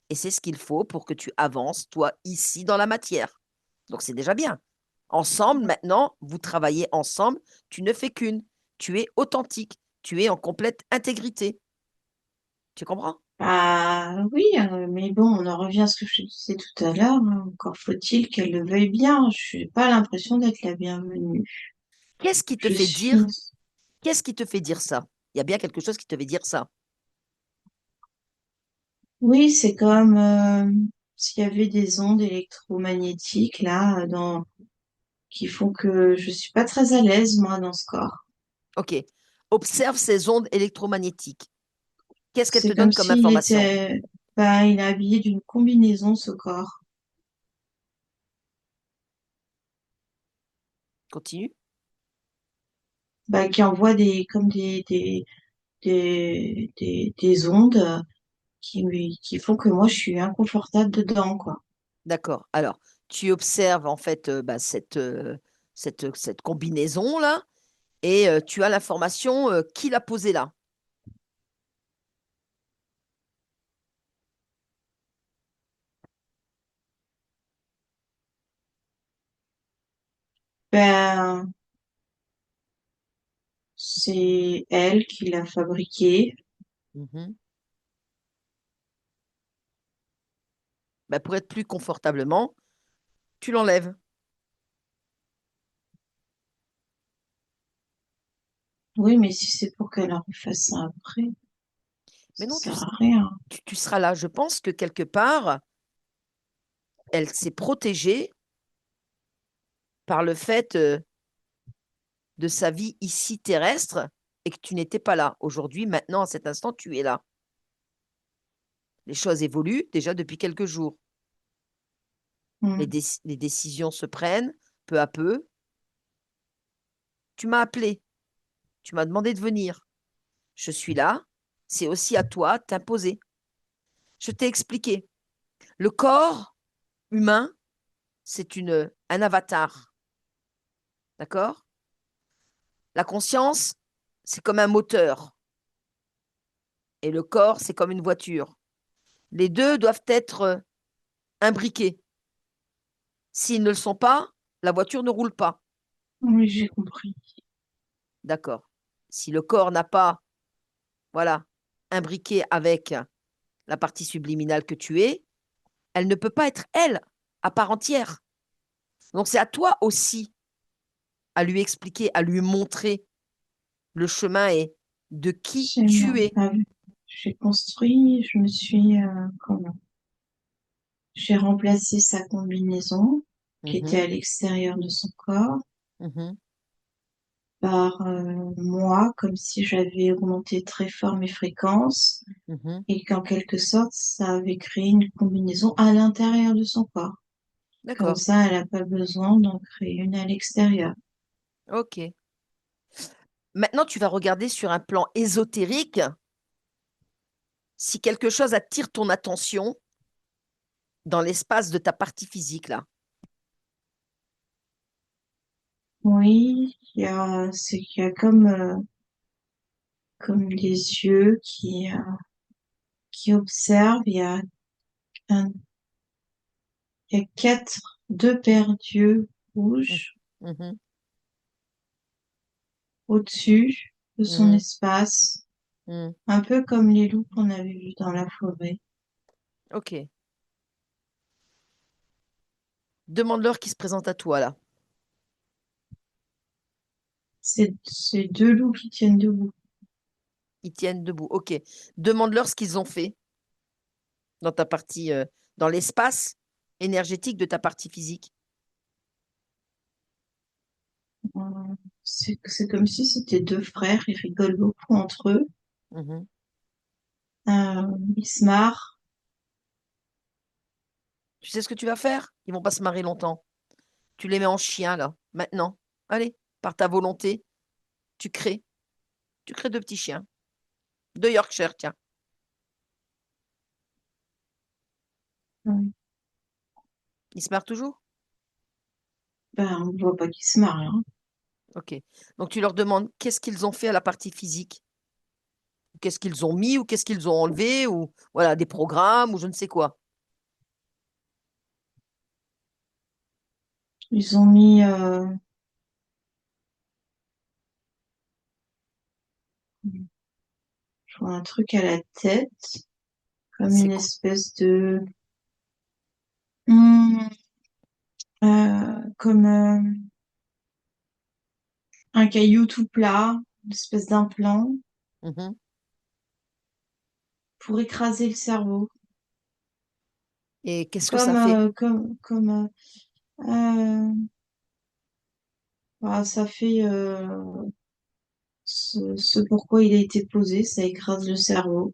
et c'est ce qu'il faut pour que tu avances, toi, ici, dans la matière. Donc, c'est déjà bien. Ensemble, maintenant, vous travaillez ensemble, tu ne fais qu'une. Tu es authentique, tu es en complète intégrité. Tu comprends? Bah oui, mais bon, on en revient à ce que je te disais tout à l'heure, hein. Encore faut-il qu'elle le veuille bien. Je n'ai pas l'impression d'être la bienvenue. Qu'est-ce qui te Je fait suis dire qu'est-ce qui te fait dire ça? Il y a bien quelque chose qui te fait dire ça. Oui, c'est comme s'il y avait des ondes électromagnétiques là qui font que je suis pas très à l'aise moi dans ce corps. OK. Observe ces ondes électromagnétiques. Qu'est-ce qu'elles te C'est comme donnent comme s'il information? était, bah, il est habillé d'une combinaison ce corps, Continue. bah, qui envoie comme des ondes qui font que moi je suis inconfortable dedans quoi. D'accord. Alors, tu observes en fait cette combinaison-là et tu as l'information qui l'a posée là. Ben, c'est elle qui l'a fabriqué. Mhm. Bah, pour être plus confortablement, tu l'enlèves. Oui, mais si c'est pour qu'elle en refasse ça après, Mais ça non, sert à rien. tu seras là. Je pense que quelque part, elle s'est protégée par le fait de sa vie ici terrestre et que tu n'étais pas là. Aujourd'hui, maintenant, à cet instant, tu es là. Les choses évoluent déjà depuis quelques jours. Hmm. Les décisions se prennent peu à peu. Tu m'as appelé, tu m'as demandé de venir. Je suis là. C'est aussi à toi de t'imposer. Je t'ai expliqué. Le corps humain, c'est un avatar. D'accord? La conscience, c'est comme un moteur. Et le corps, c'est comme une voiture. Les deux doivent être imbriqués. S'ils ne le sont pas, la voiture ne roule pas. Oui, j'ai compris. D'accord. Si le corps n'a pas, voilà, imbriqué avec la partie subliminale que tu es, elle ne peut pas être elle, à part entière. Donc c'est à toi aussi à lui expliquer, à lui montrer le chemin et de qui J'ai tu es. j'ai construit, je me suis, comment? J'ai remplacé sa combinaison qui était Mhm, à l'extérieur de son corps mhm, par moi, comme si j'avais augmenté très fort mes fréquences mhm. et qu'en quelque sorte, ça avait créé une combinaison à l'intérieur de son corps. Comme D'accord. ça, elle n'a pas besoin d'en créer une à l'extérieur. Ok. Maintenant, tu vas regarder sur un plan ésotérique si quelque chose attire ton attention dans l'espace de ta partie physique là. Oui, c'est qu'il y a comme des yeux qui observent. Un, il y a deux paires d'yeux Mhm, rouges mhm, au-dessus de son mhm, espace, mhm. un peu comme les loups qu'on avait vus dans la forêt. Ok. Demande-leur qui se présente à toi là. C'est deux loups qui tiennent debout. Ils tiennent debout. Ok. Demande-leur ce qu'ils ont fait dans ta partie, dans l'espace énergétique de ta partie physique. Euh, c'est comme si c'était deux frères, ils rigolent beaucoup entre eux. Mhm. Ils se marrent. Tu sais ce que tu vas faire? Ils vont pas se marrer longtemps. Tu les mets en chien là, maintenant. Allez, par ta volonté, tu crées. Tu crées deux petits chiens. Deux Yorkshire, tiens. Ouais. Ils se marrent toujours? Ben, on voit pas qu'ils se marrent, hein. Ok. Donc tu leur demandes qu'est-ce qu'ils ont fait à la partie physique. Qu'est-ce qu'ils ont mis ou qu'est-ce qu'ils ont enlevé ou voilà, des programmes ou je ne sais quoi. Ils ont mis je vois un truc à la tête, comme C'est une quoi? espèce de Hmm, comme un caillou tout plat, une espèce d'implant Mhm. pour écraser le cerveau. Et qu'est-ce que ça Comme, fait? ça fait ce pourquoi il a été posé, ça écrase le cerveau.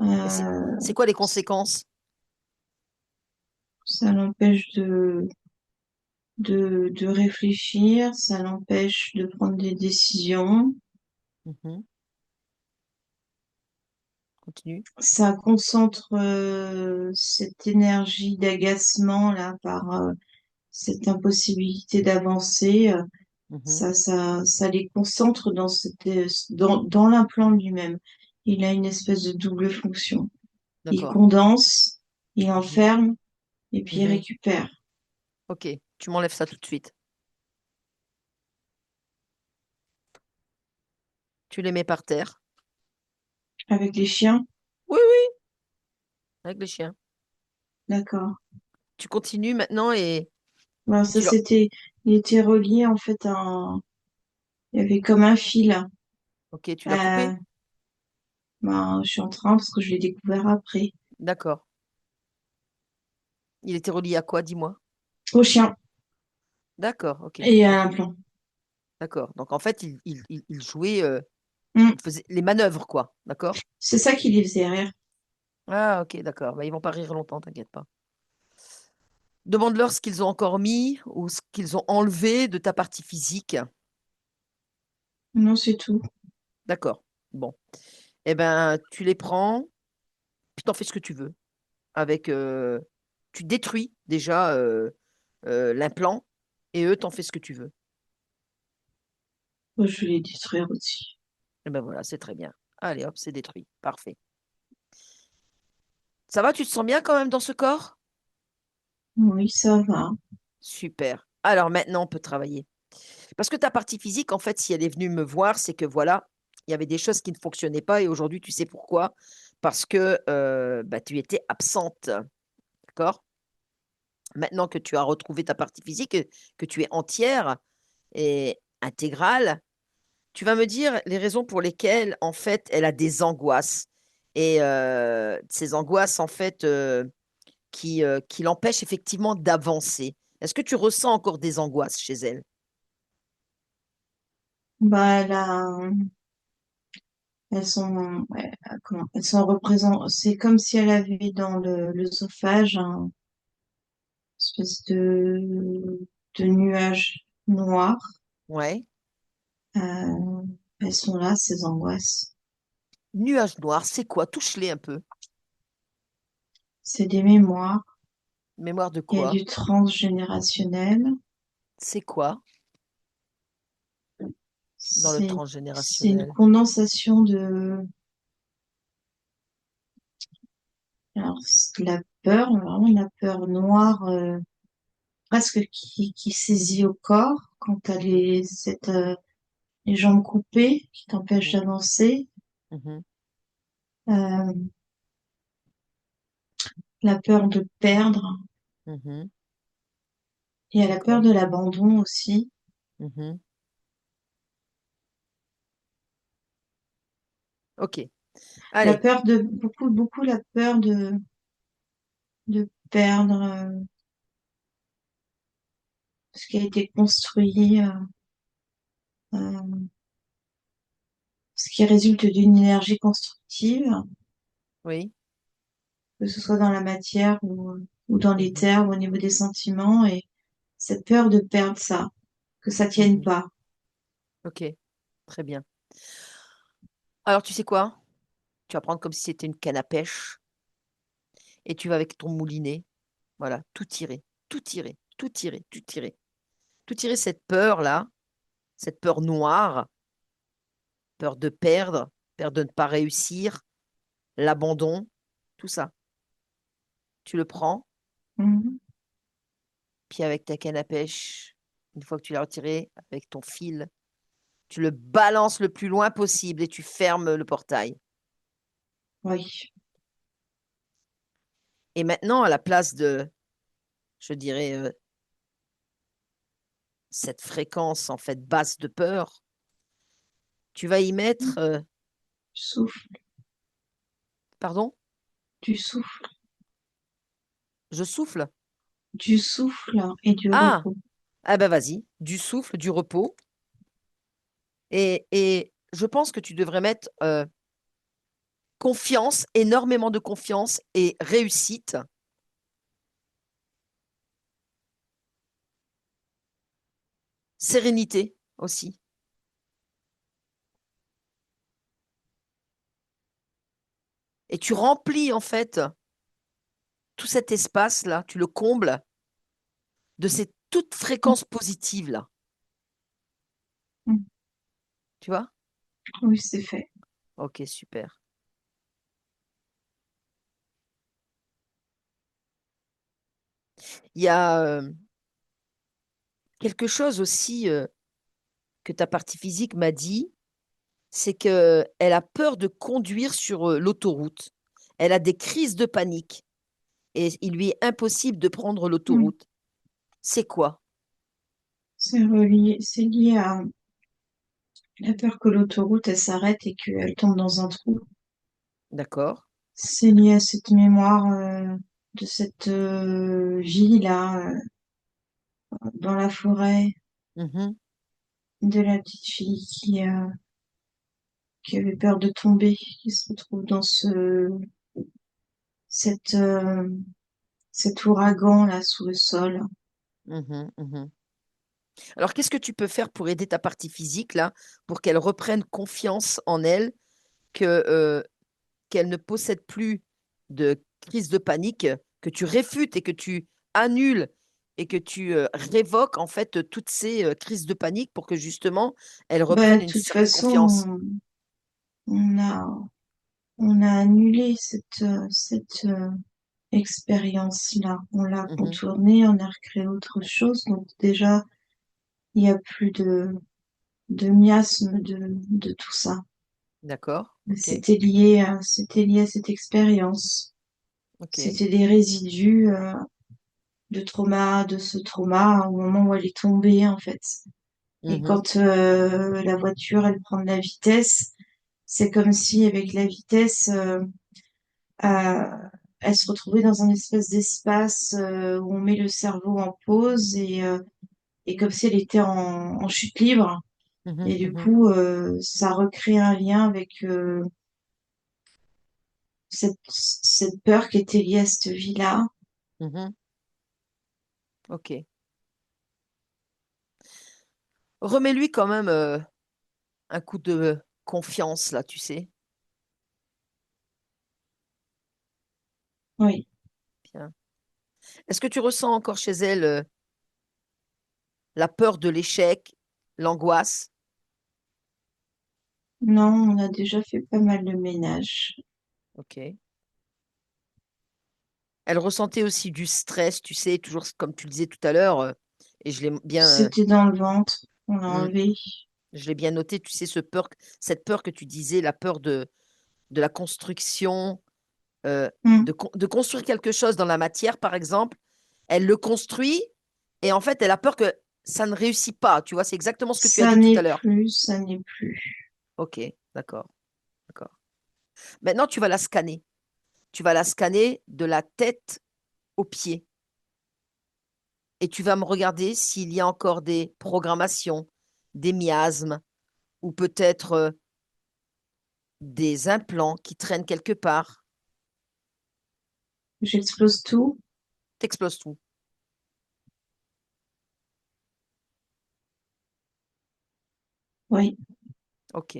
Et Euh, c'est quoi les conséquences? Ça l'empêche de réfléchir, ça l'empêche de prendre des décisions, Mhm. Continue. ça concentre cette énergie d'agacement là par cette impossibilité d'avancer. Mhm. Ça les concentre dans l'implant lui-même. Il a une espèce de double fonction. Il D'accord. condense, il Mhm. enferme et puis il Mhm. récupère. Ok, tu m'enlèves ça tout de suite. Tu les mets par terre. Avec les chiens, Oui, oui, avec les chiens. d'accord. Tu continues maintenant et Voilà, ça tu leur... il était relié en fait il y avait comme un fil. Ok, tu l'as coupé? Ben, je suis en train parce que je l'ai découvert après. D'accord. Il était relié à quoi, dis-moi? Au chien D'accord, ok. et à l'implant. D'accord. Donc en fait, il jouait, Mm. il faisait les manœuvres, quoi. D'accord? C'est ça qui les faisait rire. Ah, ok, d'accord. Bah, ils vont pas rire longtemps, t'inquiète pas. Demande-leur ce qu'ils ont encore mis ou ce qu'ils ont enlevé de ta partie physique. Non, c'est tout. D'accord. Bon. Eh ben, tu les prends, puis t'en fais ce que tu veux. Avec, tu détruis déjà l'implant et eux, t'en fais ce que tu veux. Moi, je vais les détruire aussi. Et ben voilà, c'est très bien. Allez, hop, c'est détruit. Parfait. Ça va, tu te sens bien quand même dans ce corps? Oui, ça va. Super. Alors maintenant, on peut travailler. Parce que ta partie physique, en fait, si elle est venue me voir, c'est que voilà, il y avait des choses qui ne fonctionnaient pas et aujourd'hui, tu sais pourquoi? Parce que bah, tu étais absente. D'accord? Maintenant que tu as retrouvé ta partie physique, que tu es entière et intégrale, tu vas me dire les raisons pour lesquelles, en fait, elle a des angoisses. Et ces angoisses, en fait, qui l'empêchent effectivement d'avancer. Est-ce que tu ressens encore des angoisses chez elle? Bah, elles sont, ouais, comment, elles sont représentées. C'est comme si elle avait dans l'œsophage un espèce de nuage noir. Ouais. Euh, elles sont là, ces angoisses. Nuage noir, c'est quoi? Touche-les un peu. C'est des mémoires. Mémoire de Il y a quoi? du transgénérationnel. C'est quoi dans le C'est une transgénérationnel? condensation de, alors, c'est de la peur, vraiment de la peur noire, presque qui saisit au corps quand t'as les jambes coupées qui t'empêchent Mhm, d'avancer. mhm, Euh, la peur de perdre. mhm. Il y a la peur D'accord. de l'abandon aussi. Mhm. Ok. La Allez. peur de, beaucoup la peur de perdre ce qui a été construit, euh, ce qui résulte d'une énergie constructive, Oui. que ce soit dans la matière ou dans Mhm, l'éther ou au niveau des sentiments, et cette peur de perdre ça, que ça tienne mhm. pas. Ok. Très bien. Alors, tu sais quoi? Tu vas prendre comme si c'était une canne à pêche et tu vas avec ton moulinet, voilà, tout tirer, tout tirer, tout tirer, tout tirer. Tout tirer cette peur-là, cette peur noire, peur de perdre, peur de ne pas réussir, l'abandon, tout ça. Tu le prends, Mhm. puis avec ta canne à pêche, une fois que tu l'as retiré, avec ton fil, tu le balances le plus loin possible et tu fermes le portail. Oui. Et maintenant, à la place de, je dirais, cette fréquence en fait basse de peur, tu vas y mettre, Du souffle, pardon, du souffle, je souffle. du souffle et du Ah, repos. ah ben vas-y, du souffle, du repos. Et je pense que tu devrais mettre confiance, énormément de confiance et réussite. Sérénité aussi. Et tu remplis en fait tout cet espace-là, tu le combles de ces toutes fréquences positives-là. Mhm. Tu vois? Oui, c'est fait. Ok, super. Il y a quelque chose aussi que ta partie physique m'a dit, c'est qu'elle a peur de conduire sur l'autoroute. Elle a des crises de panique et il lui est impossible de prendre Mhm. l'autoroute. C'est quoi? C'est lié à La peur que l'autoroute, elle s'arrête et qu'elle tombe dans un trou. D'accord. C'est lié à cette mémoire de cette vie-là, dans la forêt, Mhm, de la petite fille qui avait peur de tomber, qui se retrouve dans cette, cet ouragan-là sous le sol. mhm, mhm. Alors, qu'est-ce que tu peux faire pour aider ta partie physique, là, pour qu'elle reprenne confiance en elle, que, qu'elle ne possède plus de crise de panique, que tu réfutes et que tu annules et que tu révoques en fait toutes ces crises de panique pour que justement elle Bah, reprenne de une toute certaine confiance. façon, on a, on a annulé cette expérience-là. On l'a Mhm. contournée, on a recréé autre chose. Donc déjà, il n'y a plus de miasme de tout ça. D'accord, ok, C'était lié à cette expérience. ok. C'était des résidus de trauma, de ce trauma au moment où elle est tombée, en fait. Et Mhm, quand la voiture, elle prend de la vitesse, c'est comme si avec la vitesse, euh, elle se retrouvait dans un espèce d'espace où on met le cerveau en pause et comme si elle était en chute libre. mhm, Et du mhm, coup, ça recrée un lien avec cette peur qui était liée à cette vie-là. mhm. Ok. Remets-lui quand même un coup de confiance là, tu sais. Oui. Bien. Est-ce que tu ressens encore chez elle la peur de l'échec, l'angoisse? Non, on a déjà fait pas mal de ménage. Ok. Elle ressentait aussi du stress, tu sais, toujours comme tu le disais tout à l'heure, et je l'ai bien, C'était dans le ventre, on l'a hmm, enlevé. je l'ai bien noté, tu sais, cette peur que tu disais, la peur de la construction, Hmm. de construire quelque chose dans la matière, par exemple. Elle le construit et en fait, elle a peur que ça ne réussit pas. Tu vois, c'est exactement ce que tu as Ça dit tout n'est à l'heure. plus, ça n'est plus. Ok, d'accord, d'accord. Maintenant, tu vas la scanner. Tu vas la scanner de la tête aux pieds et tu vas me regarder s'il y a encore des programmations, des miasmes ou peut-être des implants qui traînent quelque part. J'explose tout. T'exploses tout. Oui, Ok.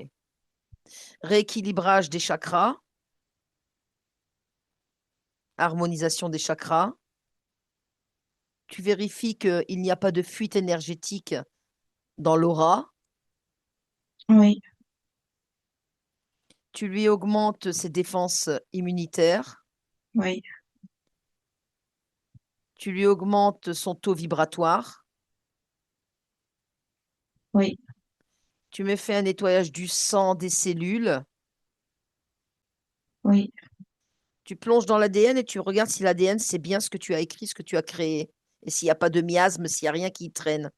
Rééquilibrage des chakras, harmonisation des chakras. Tu vérifies qu'il n'y a pas de fuite énergétique dans l'aura. oui, Tu lui augmentes ses défenses immunitaires. oui, Tu lui augmentes son taux vibratoire. oui. Tu me fais un nettoyage du sang, des cellules. Oui, Tu plonges dans l'ADN et tu regardes si l'ADN, c'est bien ce que tu as écrit, ce que tu as créé. Et s'il n'y a pas de miasme, s'il n'y a rien qui y traîne.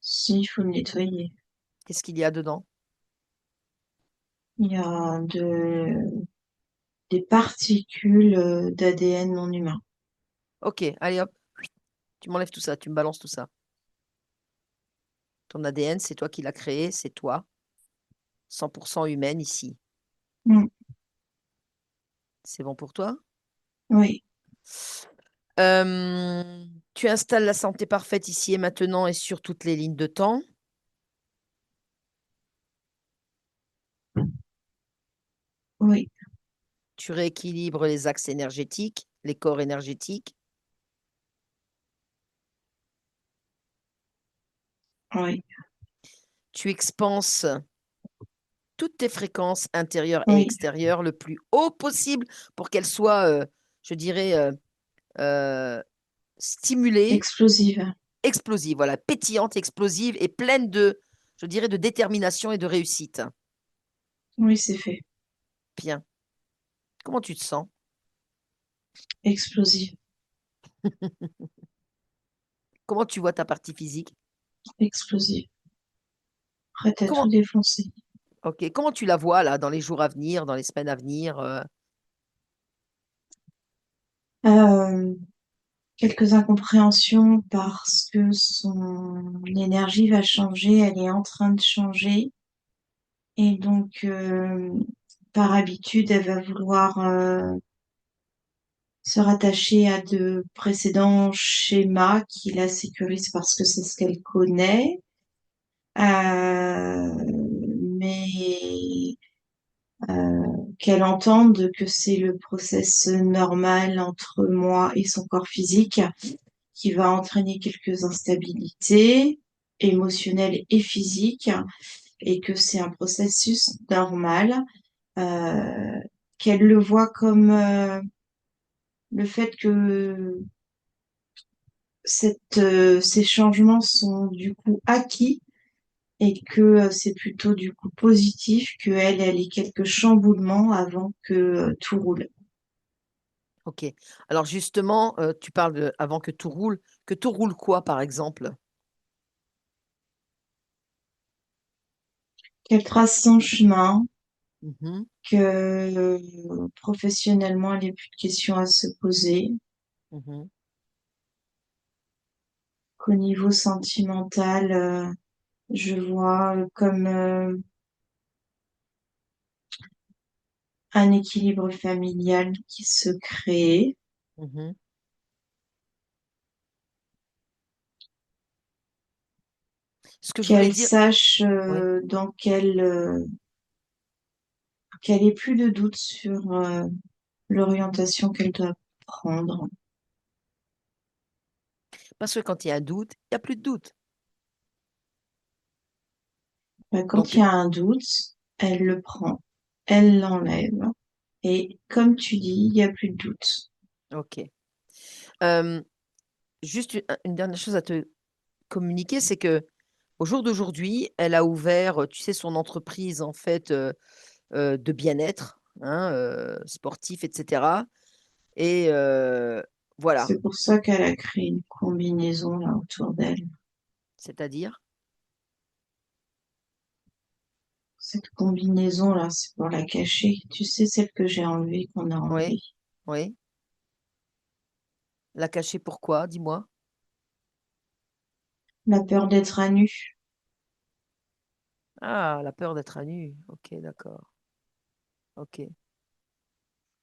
si, il faut le nettoyer. Qu'est-ce qu'il y a dedans? Il y a des particules d'ADN non humain. Ok, allez hop. Tu m'enlèves tout ça, tu me balances tout ça. Ton ADN, c'est toi qui l'as créé, c'est toi. 100% humaine ici. Hmm. C'est bon pour toi? Oui, Tu installes la santé parfaite ici et maintenant et sur toutes les lignes de temps. oui, Tu rééquilibres les axes énergétiques, les corps énergétiques. oui, Tu expanses toutes tes fréquences intérieures et oui. extérieures le plus haut possible pour qu'elles soient, je dirais, euh, stimulées, Explosive. explosives, voilà, pétillantes, explosives et pleines de, je dirais, de détermination et de réussite. Oui, c'est fait. Bien. Comment tu te sens? Explosive. Comment tu vois ta partie physique? Explosive. prête à tout Comment, défoncer. ok, comment tu la vois là dans les jours à venir, dans les semaines à venir? Euh, Quelques incompréhensions parce que son énergie va changer, elle est en train de changer. Et donc, par habitude, elle va vouloir se rattacher à de précédents schémas qui la sécurisent parce que c'est ce qu'elle connaît. Mais qu'elle entende que c'est le process normal entre moi et son corps physique qui va entraîner quelques instabilités émotionnelles et physiques et que c'est un processus normal, euh, qu'elle le voit comme le fait que ces changements sont du coup acquis et que c'est plutôt du coup positif que elle ait quelques chamboulements avant que tout roule. Ok. Alors justement, tu parles avant que tout roule quoi, par exemple? Qu'elle trace son chemin, Mhm, que professionnellement, elle n'ait plus de questions à se poser, mhm. qu'au niveau sentimental, je vois comme un équilibre familial qui se crée, Mhm. Ce que je voulais qu'elle dire, sache ouais, dans qu'elle ait plus de doute sur l'orientation qu'elle doit prendre. parce que quand il y a un doute, il n'y a plus de doute. Quand il Donc, y a un doute, elle le prend, elle l'enlève, et comme tu dis, il n'y a plus de doute. ok. Euh, juste une dernière chose à te communiquer, c'est que au jour d'aujourd'hui, elle a ouvert, tu sais, son entreprise en fait de bien-être, hein, sportif, etc. Et voilà, C'est pour ça qu'elle a créé une combinaison là autour d'elle. c'est-à-dire, Cette combinaison là, c'est pour la cacher. Tu sais, celle que j'ai enlevée, qu'on a oui, enlevée. oui. La cacher pourquoi, dis-moi. La peur d'être à nu. Ah, la peur d'être à nu. Ok, d'accord. Ok.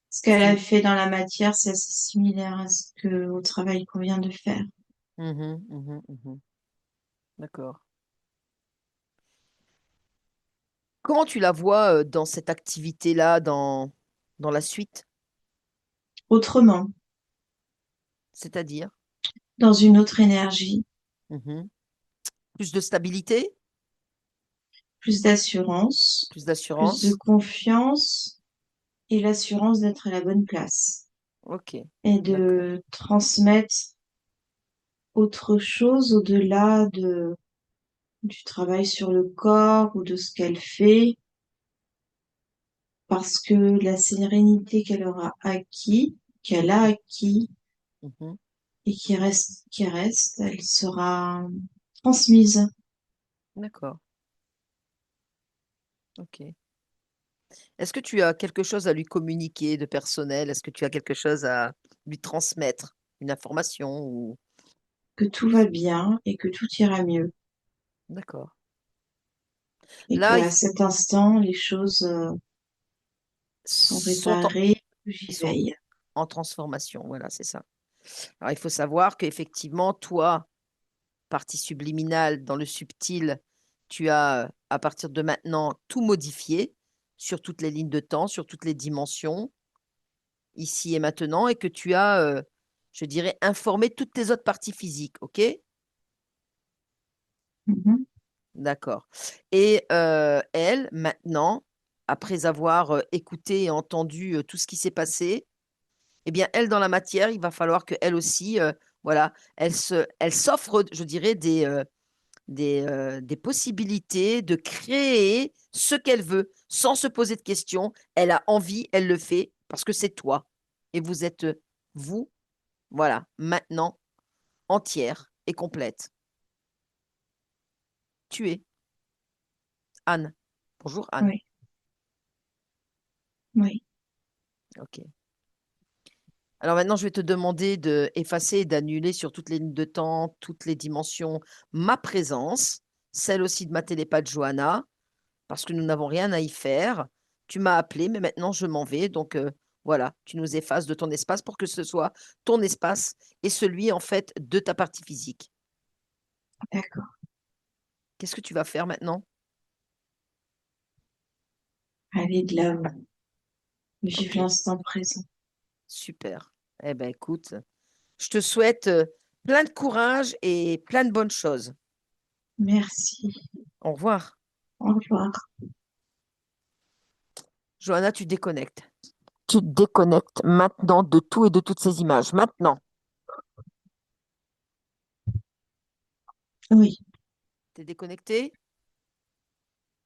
Ce qu'elle C'est a une... fait dans la matière, c'est assez similaire à ce que au travail qu'on vient de faire. Mhm, mhm, mhm. D'accord. Comment tu la vois dans cette activité-là, dans la suite? Autrement, C'est-à-dire? dans une autre énergie, Mhm. Plus de stabilité, plus d'assurance, plus plus de d'assurance. confiance et l'assurance d'être à la bonne place Ok, et d'accord. de transmettre autre chose au-delà du travail sur le corps ou de ce qu'elle fait, parce que la sérénité qu'elle a acquis Mhm. et qui reste, elle sera transmise. D'accord. Ok. Est-ce que tu as quelque chose à lui communiquer de personnel? Est-ce que tu as quelque chose à lui transmettre? Une information ou... Que tout va bien et que tout ira mieux. D'accord. Et Là, qu'à cet instant, les choses sont sont réparées, que ils j'y sont veille. en transformation. Voilà, c'est ça. Alors, il faut savoir qu'effectivement, toi, partie subliminale, dans le subtil, tu as, à partir de maintenant, tout modifié sur toutes les lignes de temps, sur toutes les dimensions, ici et maintenant, et que tu as, je dirais, informé toutes tes autres parties physiques, OK? Mhm. D'accord. Et elle, maintenant, après avoir écouté et entendu tout ce qui s'est passé, eh bien, elle, dans la matière, il va falloir qu'elle aussi, voilà, elle s'offre, je dirais, des possibilités de créer ce qu'elle veut sans se poser de questions. Elle a envie, elle le fait parce que c'est toi. Et vous êtes, vous, voilà, maintenant, entière et complète. Tu es. Anne. Bonjour Anne. Oui, oui, Ok. Alors maintenant, je vais te demander d'effacer et d'annuler sur toutes les lignes de temps, toutes les dimensions, ma présence, celle aussi de ma télépathe Johanna, parce que nous n'avons rien à y faire. Tu m'as appelé, mais maintenant je m'en vais. Donc voilà, tu nous effaces de ton espace pour que ce soit ton espace et celui en fait de ta partie physique. d'accord. Qu'est-ce que tu vas faire maintenant? Aller de l'avant, vivre Ok, l'instant présent. super. Eh ben écoute, je te souhaite plein de courage et plein de bonnes choses. Merci. Au revoir. Au revoir. Johanna, tu déconnectes. Tu te déconnectes maintenant de tout et de toutes ces images. Maintenant, Oui, tu es déconnecté?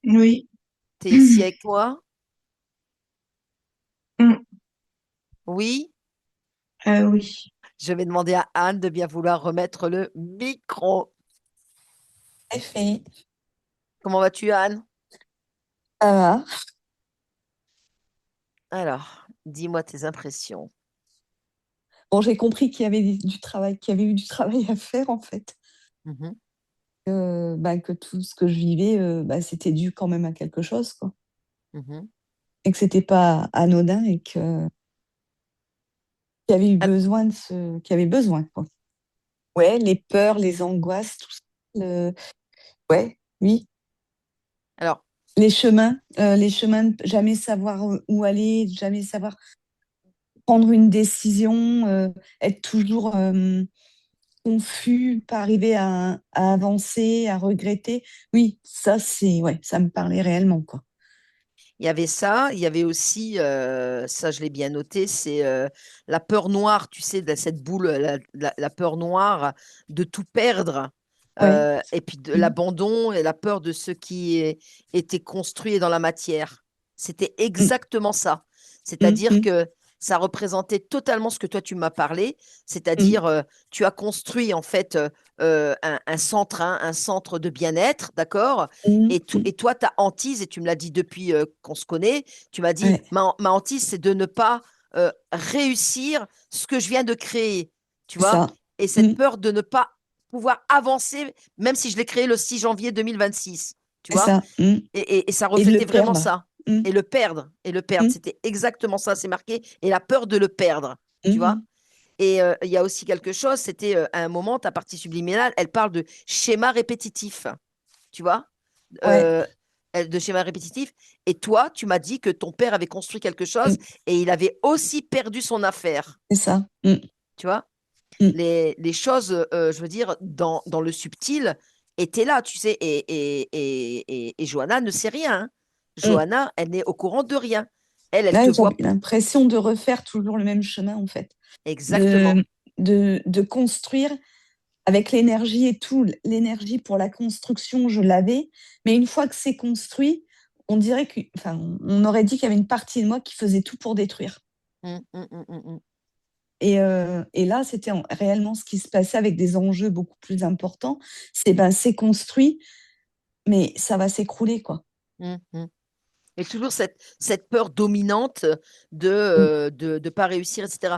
oui. Tu es ici avec moi? Mm. Oui? Oui. Je vais demander à Anne de bien vouloir remettre le micro. C'est fait. Comment vas-tu, Anne? Ça va. Alors, dis-moi tes impressions. Bon, j'ai compris qu'il y avait du travail, qu'il y avait eu du travail à faire en fait. Mhm, Que tout ce que je vivais, c'était dû quand même à quelque chose, quoi. mhm. Et que c'était pas anodin et que qu'il y avait eu Al- besoin qu'il y avait besoin, quoi. Ouais, les peurs, les angoisses, tout ça. Ouais, oui. Alors, Les chemins, de jamais savoir où aller, jamais savoir prendre une décision, être toujours confus, pas arriver à avancer, à regretter. Oui, ça, ouais, ça me parlait réellement, quoi. il y avait ça, il y avait aussi, ça je l'ai bien noté, c'est la peur noire, tu sais, de cette boule, la peur noire de tout perdre, Ouais. et puis de Mm, l'abandon et la peur de ce qui était construit dans la matière. C'était mm, exactement ça. mm, C'est-à-dire mm, que ça représentait totalement ce que toi tu m'as parlé, mm, c'est-à-dire tu as construit en fait un centre, hein, un centre de bien-être, d'accord? mm, Et toi, ta hantise, et tu me l'as dit depuis qu'on se connaît, tu m'as dit, ouais, ma hantise, c'est de ne pas réussir ce que je viens de créer, tu c'est vois? ça. Et cette Mm, peur de ne pas pouvoir avancer, même si je l'ai créé le 6 janvier 2026, tu c'est vois? ça. Mm. Et ça Et de reflétait le vraiment perdre. ça. Mm, Et le perdre, mm, c'était exactement ça, c'est marqué. Et la peur de le perdre, tu vois? mm, Et il y a aussi quelque chose, c'était à un moment, ta partie subliminale, elle parle de schéma répétitif, tu vois? ouais, euh, de schéma répétitif. Et toi, tu m'as dit que ton père avait construit quelque chose mm, et il avait aussi perdu son affaire, c'est ça. Mm, tu vois? mm, Les choses, je veux dire, dans le subtil, étaient là, tu sais. Et Johanna ne sait rien, hein. mm. Johanna, elle n'est au courant de rien. Elle te Là, voit j'avais l'impression de refaire toujours le même chemin, en fait. exactement. De, de construire avec l'énergie et tout. L'énergie pour la construction, je l'avais. Mais une fois que c'est construit, on dirait que, enfin, on aurait dit qu'il y avait une partie de moi qui faisait tout pour détruire. Mm, mm, mm, mm, mm. Et là, c'était réellement ce qui se passait avec des enjeux beaucoup plus importants. C'est construit, mais ça va s'écrouler, quoi. Mm, mm. Et toujours cette peur dominante Mm. de pas réussir, etc.